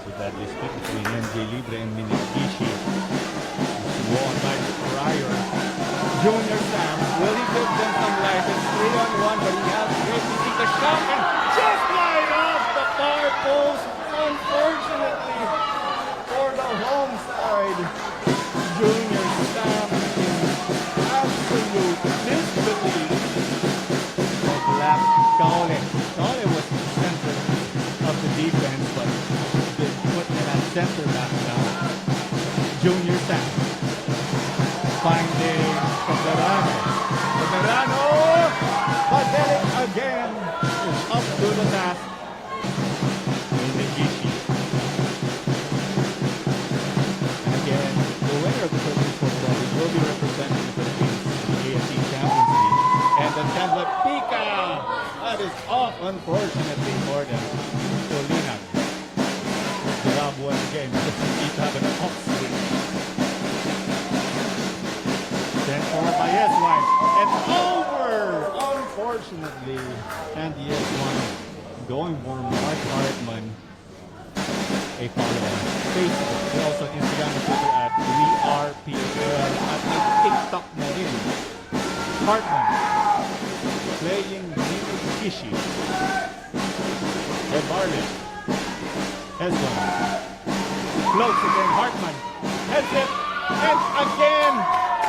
So that is split between MJ Libre and Minigishi. Won by Pryor. Junior Sam, will he give them some life? It's 3-on-1, but he has great to see the shot and just wide off the far post. unfortunately, for the home side, Junior Sam in absolute disbelief of left Kaole. Kaole was the center of the defense, but they put him at center back now. Junior Sam finding Caterano. Caterano, Padelik again is up to the task. Inigishi. And again, the winner of the Philippines football will be representing the Philippines in the AFC Champions League. And the Chandler Pika, that is off unfortunately for them. So Linag, grab one again, just to keep having an off swing. Then for Baez one, and over! Unfortunately, and yes one going for Mark Hartman. A follow-on. Facebook, we also Instagram and Twitter at WeArePFL at may TikTok na rin. Hartman playing Kishi. And Barlett has one. Floats again, Hartman heads it, and again,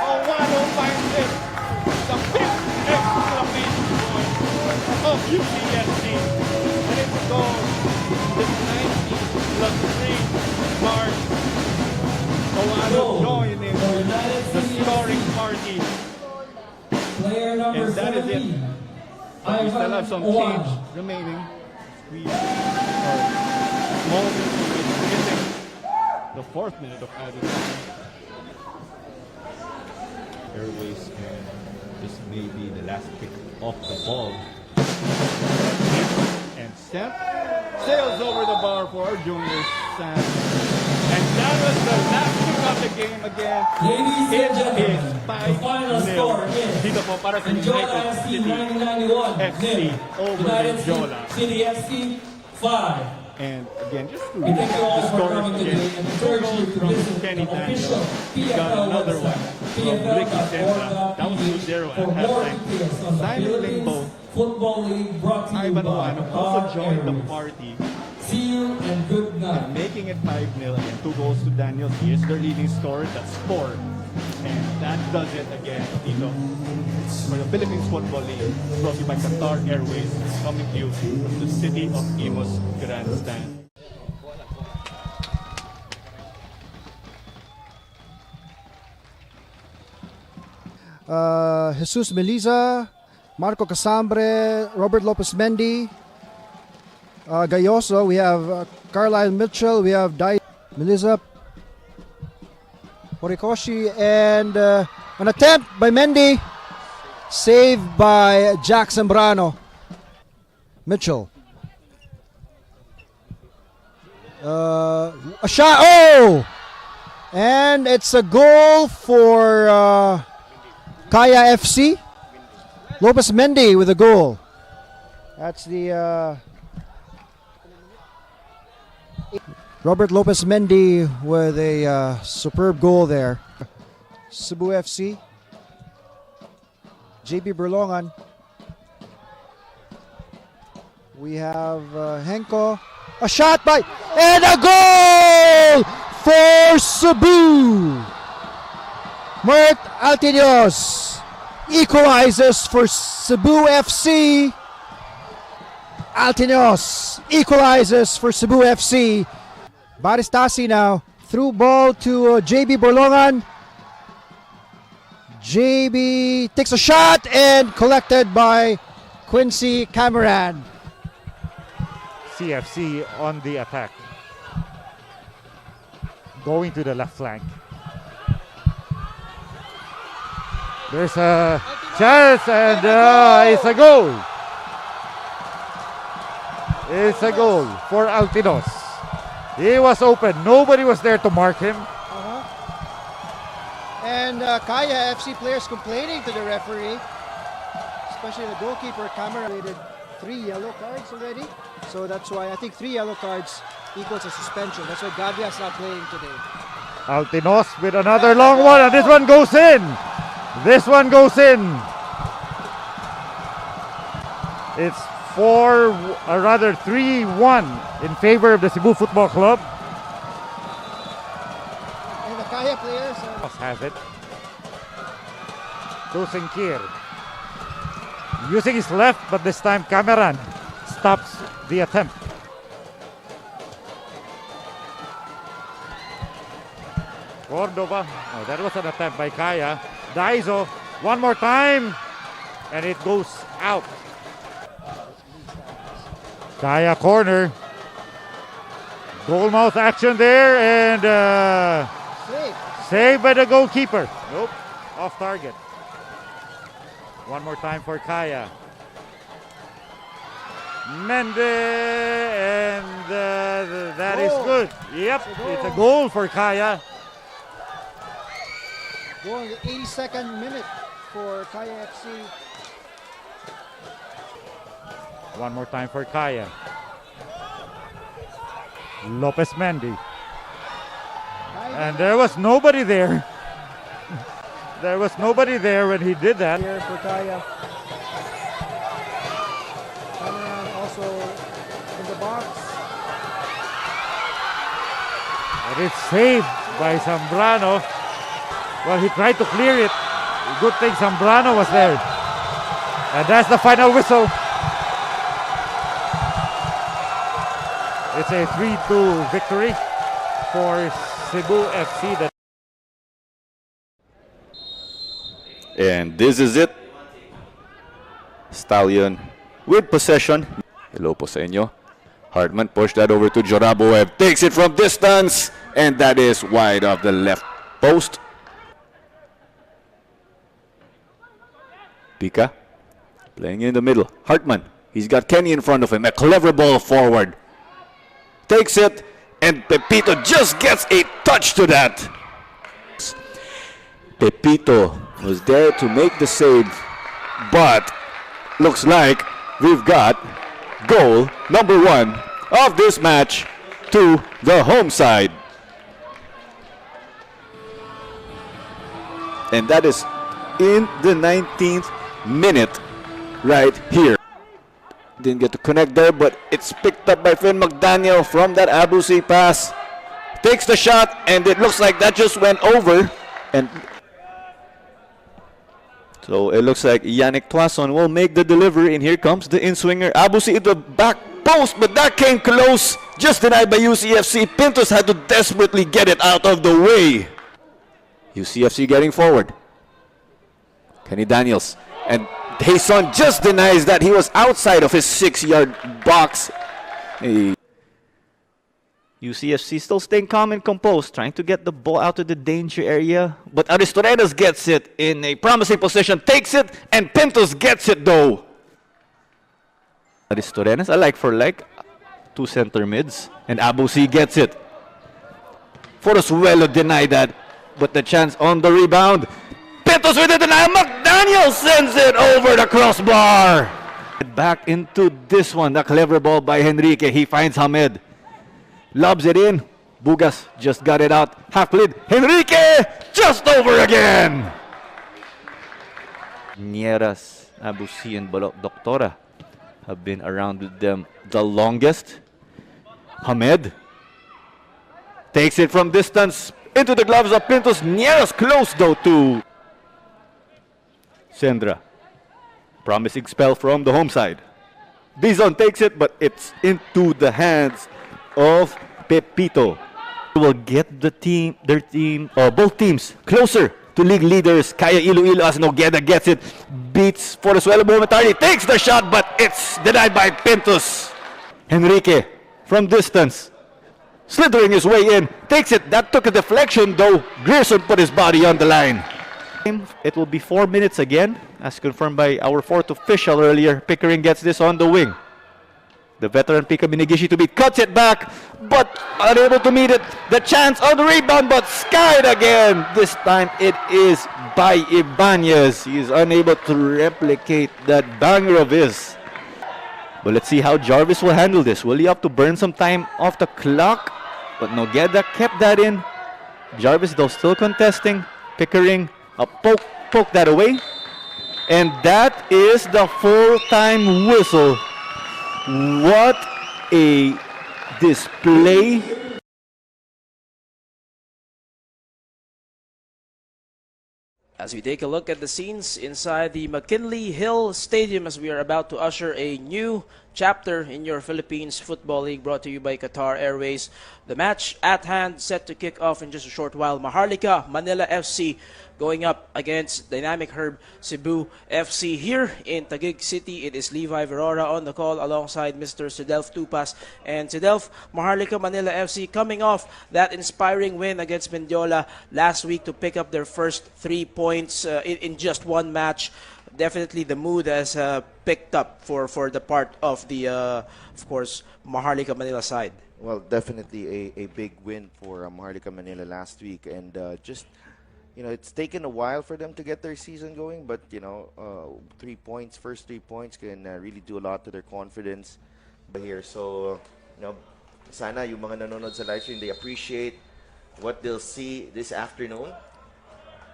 Owano finds it. The fifth exclamation point of UCSC. And it's a goal. The 90 plus 3 mark. Owano joining the scoring party. Player number And that is it. 17. But we still have some change remaining. We are moments away from hitting the 4th minute of added time. Airways, and this may be the last kick off the ball. And Sam sails over the bar for Junior Sam. And that was the last kick of the game again. Ladies and gentlemen, It is the final 5-0. score is Dito po para sa Jola United FC City 1991 FC over United Jola. City FC 5. And again, just to We read thank you all the for scores coming again. today and encourage you to From visit Kenny the Daniel. official We got PFL another one website, from Ricky Senza. That was 2-0 for at more halftime. details on the Simon Philippines Limbo, Football League brought to you Ivan by Owano also Our joined the Airways. party, See you and good night. making it 5-0 and 2 goals to Daniel. He is their leading scorer. That's 4. And that does it again, dito for the Philippines Football League, brought to you by Qatar Airways, coming to you from the city of Imus Grandstand. Jesus Meliza, Marco Casambre, Robert Lopez Mendy, Gayoso. We have Carlisle Mitchell. We have Dai Meliza, Horikoshi, and an attempt by Mendy, saved by Jack Sembrano. Mitchell. A shot. Oh! And it's a goal for Kaya FC. Lopez Mendy with a goal. That's the Robert Lopez Mendy with a superb goal there. Cebu FC. JB Berlongan. We have Henko. A shot by and a goal for Cebu. Mert Altinios equalizes for Cebu FC. Altinios equalizes for Cebu FC. Baristasi now. Through ball to JB Borlongan. JB takes a shot and collected by Quincy Cameron. CFC on the attack. Going to the left flank. There's a chance and it's a goal. It's a goal for Altinos. He was open. Nobody was there to mark him. And Kaya FC players complaining to the referee, especially the goalkeeper. Camera rated 3 yellow cards already. So that's why I think 3 yellow cards equals a suspension. That's why Gavia's not playing today. Altinos with another long one, and this one goes in. This one goes in. It's 3-1 in favor of the Cebu Football Club. And the Kaya players Has it. Tusenkir. Using his left, but this time Cameron stops the attempt. Cordova. Oh, that was an attempt by Kaya. Daiso. One more time. And it goes out. Kaya corner. Goalmouth action there. And saved by the goalkeeper. Nope. Off target. One more time for Kaya. Mende. And that is good. Yep. It's a goal for Kaya. going the 82nd minute for Kaya FC. One more time for Kaya. Lopez Mendy. And there was nobody there. There was nobody there when he did that. Here for Kaya. Cameron also in the box. And it's saved by Zambrano. Well, he tried to clear it. Good thing Zambrano was there. And that's the final whistle. It's a 3-2 victory for Cebu FC. And this is it. Stallion with possession. Hello po sa inyo. Hartman pushed that over to Joraboev. Takes it from distance. And that is wide of the left post. Pika playing in the middle. Hartman. He's got Kenny in front of him. A clever ball forward. Takes it. And Pepito just gets a touch to that. Pepito was there to make the save, but looks like we've got goal number 1 of this match to the home side. And that is in the 19th minute right here. Didn't get to connect there, but it's picked up by Finn McDaniel from that Abusi pass. Takes the shot, and it looks like that just went over. And so it looks like Yannick Toison will make the delivery, and here comes the in-swinger. Abusi in the back post, but that came close. Just denied by UCFC. Pintos had to desperately get it out of the way. UCFC getting forward. Kenny Daniels. And Hayson just denies that. He was outside of his 6-yard box. UCFC still staying calm and composed, trying to get the ball out of the danger area. But Aristorenas gets it in a promising position, takes it, and Pintos gets it though. Aristorenas, a like for like, 2 center mids, and Abusi gets it. Forosuelo denied that, but the chance on the rebound. Pintos with the denial. McDaniel sends it over the crossbar. Back into this one, the clever ball by Henrique. He finds Hamed. Lobs it in. Bugas just got it out. Half lead. Henrique just over again. Nieras, Abusi, and Balok Doctora have been around with them the longest. Hamed takes it from distance into the gloves of Pintos. Nieras close though to Sendra. Promising spell from the home side. Bison takes it, but it's into the hands of Pepito. Will get the team, both teams closer to league leaders. Kaya Iloilo as Nogueda gets it, beats Forosuelo momentarily, takes the shot, but it's denied by Pintos. Henrique from distance, slithering his way in, takes it. That took a deflection though. Grierson put his body on the line. It will be 4 minutes again, as confirmed by our 4th official earlier. Pickering gets this on the wing. The veteran Pika Minigishi to beat, cuts it back, but unable to meet it. The chance on the rebound, but skied again. This time it is by Ibanez. He is unable to replicate that banger of his. But let's see how Jarvis will handle this. Will he have to burn some time off the clock? But Nogueda kept that in. Jarvis though still contesting. Pickering, poke that away. And that is the full-time whistle What a display. As we take a look at the scenes inside the McKinley Hill Stadium as we are about to usher a new chapter in your Philippines Football League, brought to you by Qatar Airways. The match at hand set to kick off in just a short while. Maharlika Manila FC going up against Dynamic Herb Cebu FC. Here in Taguig City, it is Levi Verora on the call alongside Mr. Sidelf Tupas. And Sidelf, Maharlika Manila FC coming off that inspiring win against Mendiola last week to pick up their first 3 points in just one match. Definitely the mood has picked up for the part of the, of course, Maharlika Manila side. Well, definitely a big win for Maharlika Manila last week, and just, you know, it's taken a while for them to get their season going, but, you know, 3 points, first 3 points can really do a lot to their confidence here. So, you know, sana yung mga nanonood sa live stream, they appreciate what they'll see this afternoon.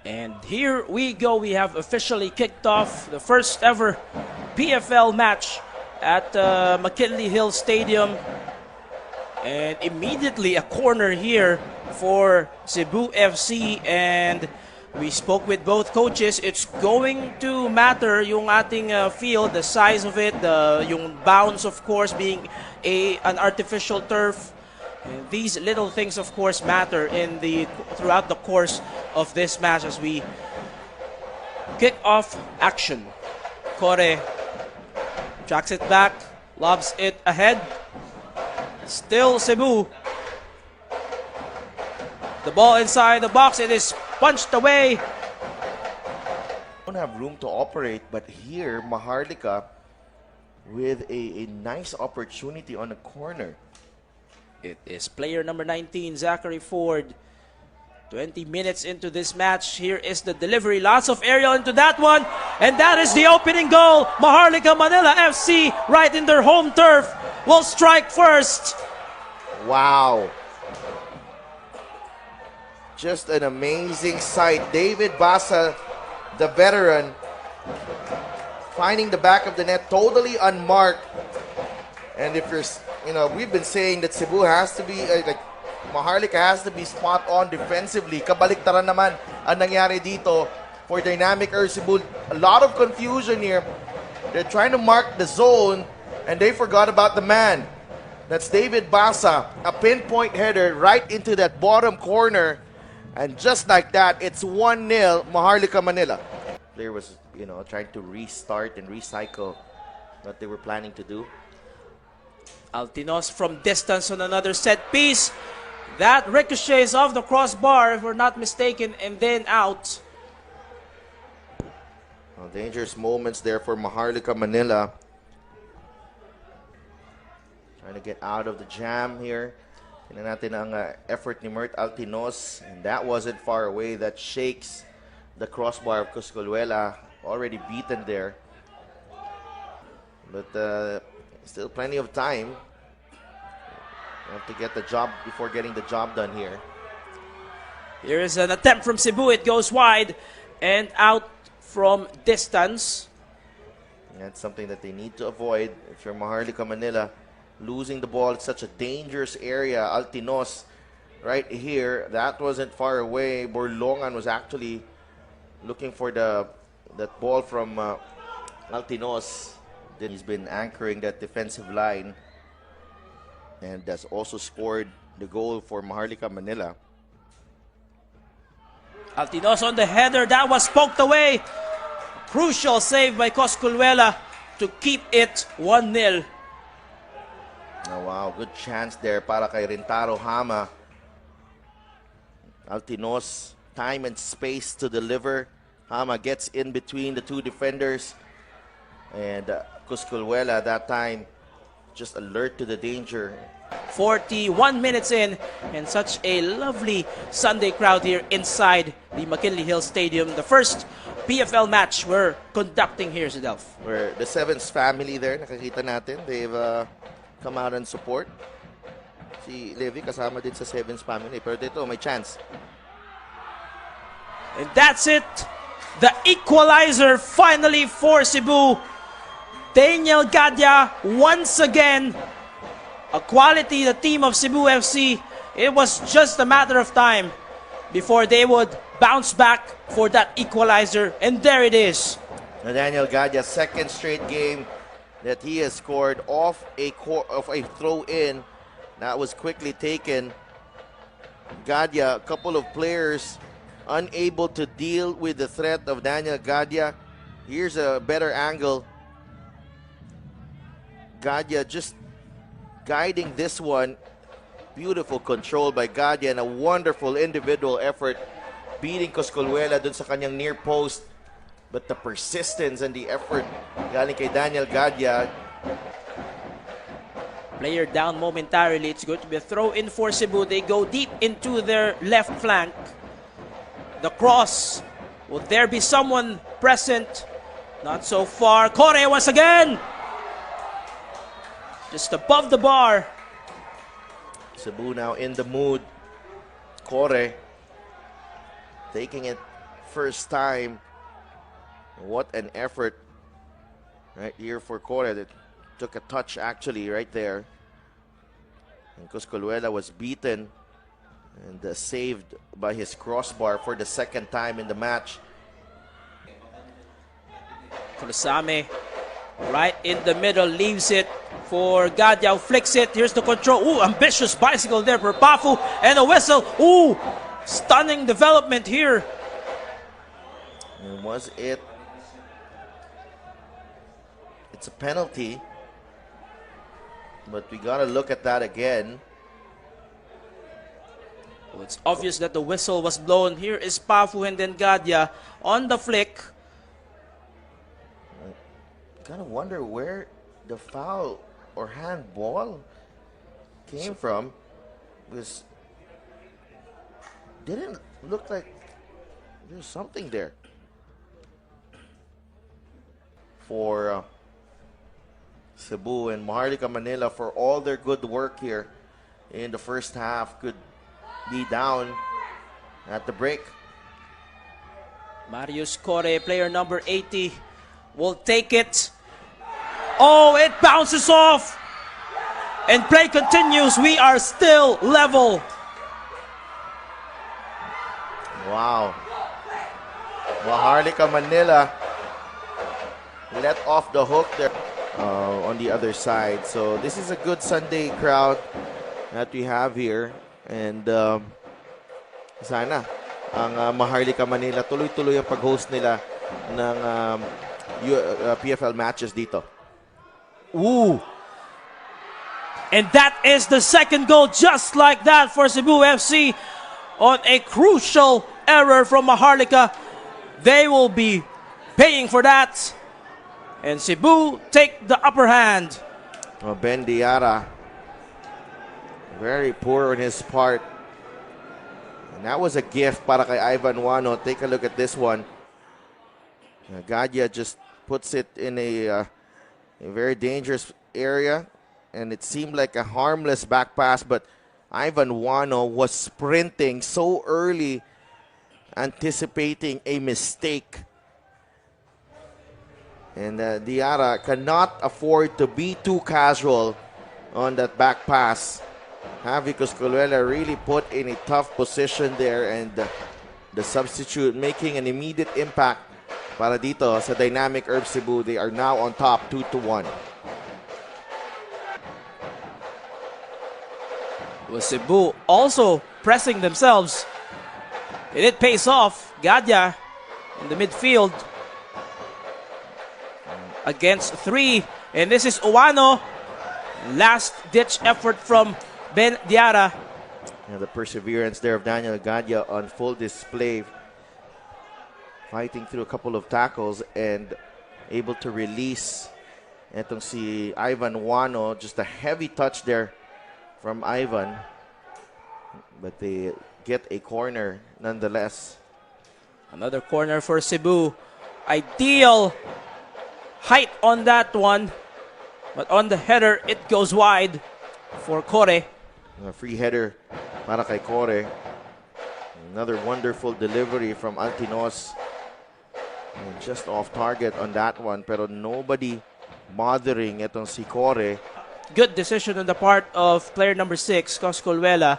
And here we go. We have officially kicked off the first ever PFL match at McKinley Hill Stadium. And immediately a corner here for Cebu FC, and we spoke with both coaches. It's going to matter yung ating field, the size of it, yung bounds, of course, being an artificial turf. And these little things, of course, matter throughout the course of this match as we kick off action. Kore tracks it back, lobs it ahead. Still Cebu. The ball inside the box. It is punched away. Don't have room to operate, but here Maharlika with a nice opportunity on the corner. It is player number 19, Zachary Ford. 20 minutes into this match. Here is the delivery. Lots of aerial into that one. And that is the opening goal. Maharlika Manila FC, right in their home turf, will strike first. Wow. Just an amazing sight. David Basa, the veteran, finding the back of the net totally unmarked. And if you're, you know, we've been saying that Cebu has to be, Maharlika has to be spot on defensively. Kabaliktaran naman ang nangyari dito for Dynamic Cebu. A lot of confusion here. They're trying to mark the zone, and they forgot about the man. That's David Basa, a pinpoint header right into that bottom corner. And just like that, it's 1-0 Maharlika Manila. Player was, you know, trying to restart and recycle what they were planning to do. Altinos from distance on another set piece. That ricochets off the crossbar, if we're not mistaken, and then out. Well, dangerous moments there for Maharlika Manila. Trying to get out of the jam here. Tingnan natin ang effort ni Mert Altinos, and that wasn't far away. That shakes the crossbar of Cuscoluela, already beaten there. But still plenty of time. You have to get the job before getting the job done here. Here is an attempt from Cebu. It goes wide and out from distance. That's something that they need to avoid if you're Maharlika Manila. Losing the ball, it's such a dangerous area. Altinos right here. That wasn't far away. Borlongan was actually looking for that ball from Altinos. Then he's been anchoring that defensive line, and has also scored the goal for Maharlika Manila. Altinos on the header. That was poked away. Crucial save by Cosculuela to keep it 1-0. Oh, wow, good chance there para kay Rintaro Hama. Altinos, time and space to deliver. Hama gets in between the two defenders. And Cusculuela that time just alert to the danger. 41 minutes in, and such a lovely Sunday crowd here inside the McKinley Hill Stadium. The first PFL match we're conducting here, Sidelf. Where the Sevens family there, nakakita natin, they've come out and support. Si Levi kasama din sa Sevens family, pero dito may chance. And that's it. The equalizer finally for Cebu. Daniel Gadya once again. A quality, the team of Cebu FC. It was just a matter of time before they would bounce back for that equalizer. And there it is. Daniel Gadya's second straight game that he has scored off a throw-in that was quickly taken. Gadya, a couple of players unable to deal with the threat of Daniel Gadya. Here's a better angle. Gadya just guiding this one. Beautiful control by Gadya and a wonderful individual effort beating Coscolluela dun sa kanyang near post. But the persistence and the effort galing kay Daniel Gadya. Player down momentarily. It's going to be a throw in for Cebu. They go deep into their left flank. The cross. Will there be someone present? Not so far. Kore once again. Just above the bar. Cebu now in the mood. Kore taking it first time. What an effort right here for Kore. That took a touch actually right there. And Coscolluela was beaten and saved by his crossbar for the second time in the match. Kulasame right in the middle, leaves it for Gadya, flicks it. Here's the control. Ooh, ambitious bicycle there for Pafu. And a whistle. Ooh, stunning development here. And was it? It's a penalty. But we got to look at that again. Well, it's obvious that the whistle was blown. Here is Pafu and then Gadya on the flick. Kind of wonder where the foul or handball came from, because didn't look like there's something there for Cebu and Maharlika Manila for all their good work here in the first half could be down at the break. Marius Kore, player number 80, will take it. Oh, it bounces off. And play continues. We are still level. Wow. Maharlika Manila let off the hook there on the other side. So this is a good Sunday crowd that we have here. And sana ang Maharlika Manila tuloy-tuloy ang pag-host nila ng PFL matches dito. Ooh. And that is the second goal, just like that for Cebu FC on a crucial error from Maharlika. They will be paying for that. And Cebu take the upper hand. Ben Diarra, very poor on his part. And that was a gift para kay Ivan Wano. Take a look at this one. Gadya just puts it in a very dangerous area, and it seemed like a harmless back pass, but Ivan Wano was sprinting so early, anticipating a mistake. And Diarra cannot afford to be too casual on that back pass. Javi Coscolluela really put in a tough position there, and the substitute making an immediate impact para dito sa dynamic Herb Cebu. They are now on top 2-1. Well, Cebu also pressing themselves. It pays off. Gadya in the midfield against 3. And this is Uwano. Last-ditch effort from Ben Diarra. And the perseverance there of Daniel Gadya on full display. Fighting through a couple of tackles and able to release etong si Ivan Wano. Just a heavy touch there from Ivan. But they get a corner nonetheless. Another corner for Cebu. Ideal height on that one. But on the header, it goes wide for Kore. A free header para kay Kore. Another wonderful delivery from Altinos. And just off target on that one, pero nobody bothering itong si Core. Good decision on the part of player number 6, Coscolwela.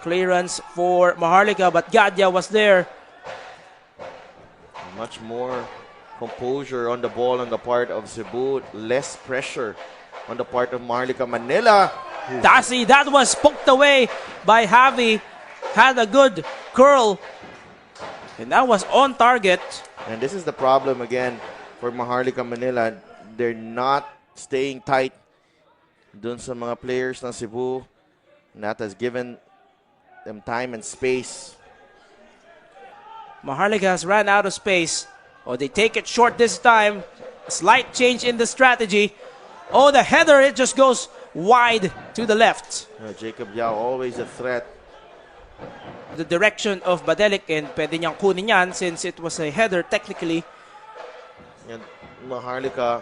Clearance for Maharlika, but Gadya was there. Much more composure on the ball on the part of Cebu. Less pressure on the part of Maharlika Manila. Dasi, that was poked away by Javi. Had a good curl. And that was on target. And this is the problem again for Maharlika Manila. They're not staying tight dun sa mga players ng Cebu. And that has given them time and space. Maharlika has ran out of space. Oh, they take it short this time. A slight change in the strategy. Oh, the header, it just goes wide to the left. Jacob Yao, always a threat. The direction of Badelik, and pwede niyang kunin yan since it was a header technically. And Maharlika,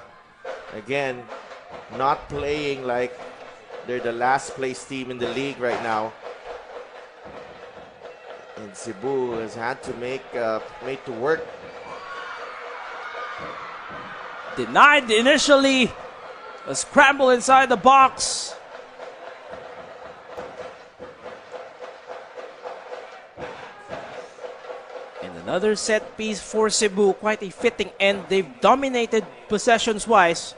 again, not playing like they're the last place team in the league right now. And Cebu has had to make to work. Denied initially. A scramble inside the box. And another set piece for Cebu. Quite a fitting end. They've dominated possessions-wise.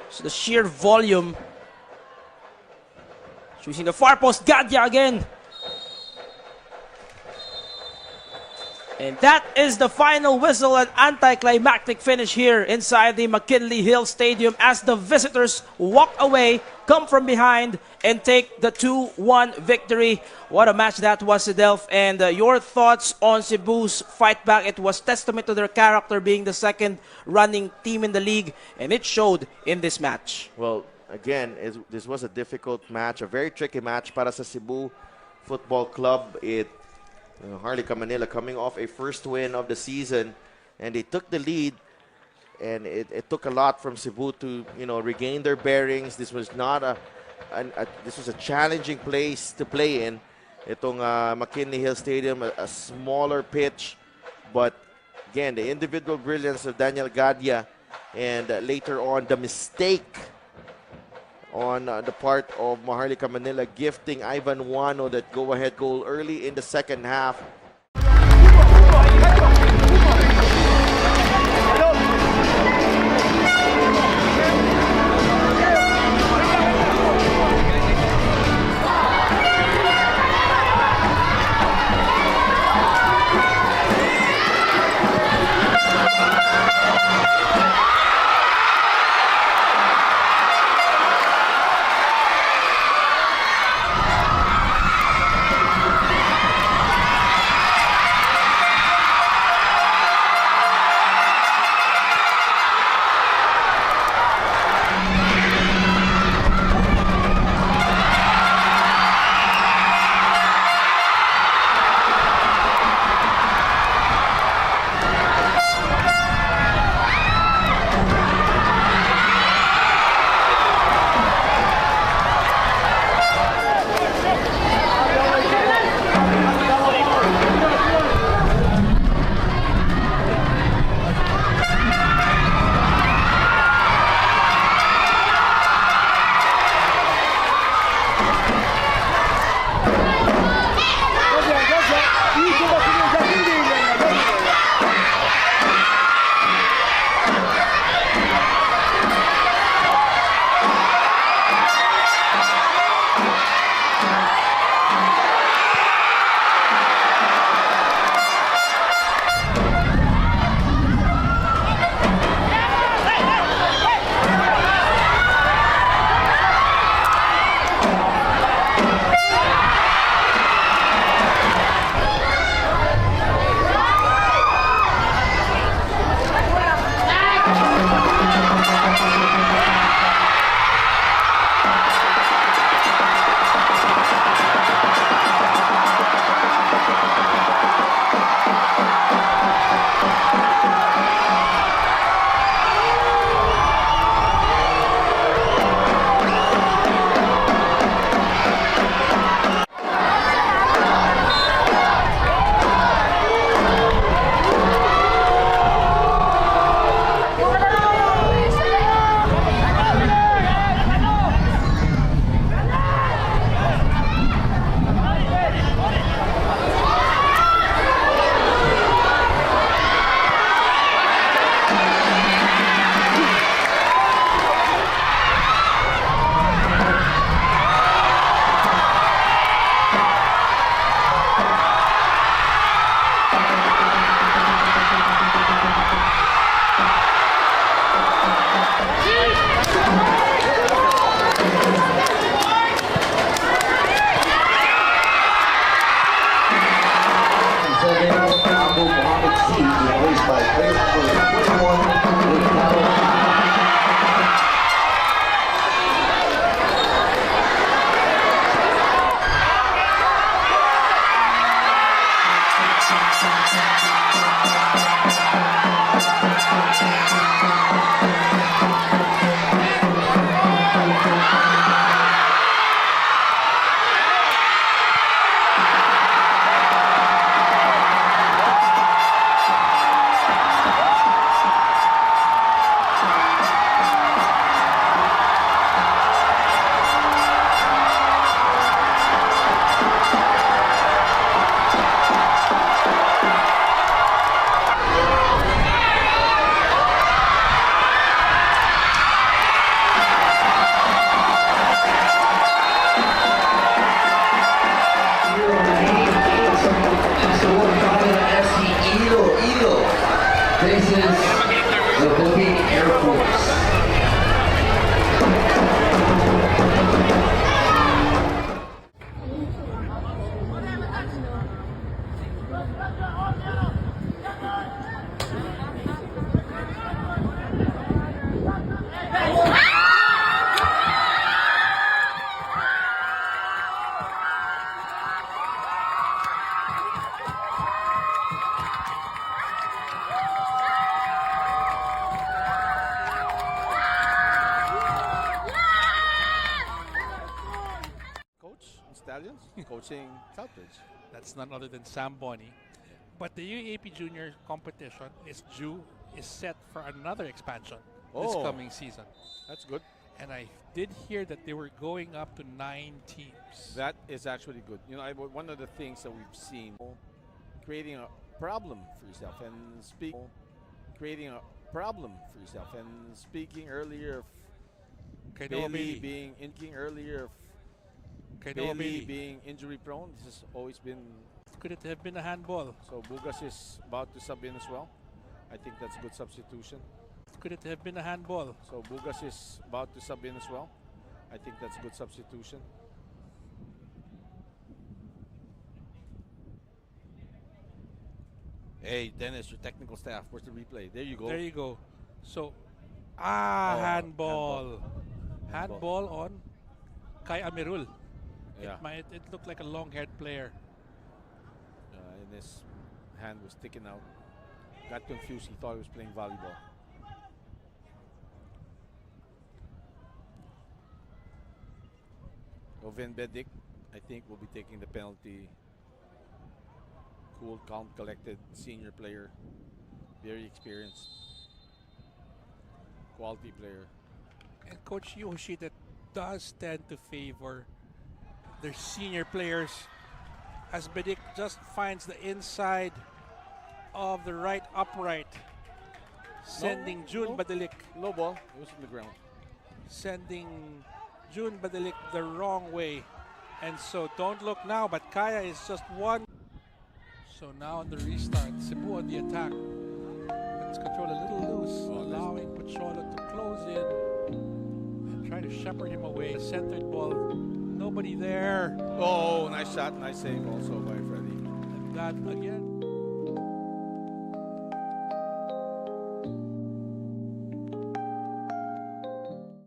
So the sheer volume. Choosing the far post. Gadya again. And that is the final whistle, an anticlimactic finish here inside the McKinley Hill Stadium as the visitors walk away, come from behind, and take the 2-1 victory. What a match that was, Sidelf. And your thoughts on Cebu's fight back? It was testament to their character, being the second running team in the league, and it showed in this match. Well, again, this was a difficult match, a very tricky match para sa Cebu Football Club. Maharlika Manila coming off a first win of the season, and they took the lead, and it took a lot from Cebu to regain their bearings. This was not this was a challenging place to play in. Itong McKinley Hill Stadium, a smaller pitch, but again the individual brilliance of Daniel Gadya, and later on the mistake on the part of Maharlika Manila, gifting Ivan Wano that go-ahead goal early in the second half. coaching Southbridge. That's none other than Sam Bonney. But the UAP Junior competition is set for another expansion this coming season. That's good. And I did hear that they were going up to 9 teams. That is actually good. You know, one of the things that we've seen, creating a problem for yourself and creating a problem for yourself. And speaking earlier of Bailey being injury prone, this has always been. Could it have been a handball? So Bugas is about to sub in as well. I think that's a good substitution. Could it have been a handball? So Bugas is about to sub in as well. I think that's a good substitution. Hey, Dennis, your technical staff. Where's the replay? There you go. There you go. So, handball. Handball on Kai Amirul. Yeah. It looked like a long-haired player. And his hand was sticking out. Got confused. He thought he was playing volleyball. Oven Bedic, I think, will be taking the penalty. Cool, calm, collected, senior player. Very experienced. Quality player. And Coach Yoshida does tend to favor their senior players, as Bedic just finds the inside of the right upright, sending June Badalik. Low ball, it was on the ground. Sending June Badalik the wrong way. And so don't look now, but Kaya is just one. So now on the restart, Cebu on the attack. Let's control a little loose, allowing Pocholo to close in and try to shepherd him away. A centered ball, nobody there. Oh, nice shot, nice save also by Freddie. And that again.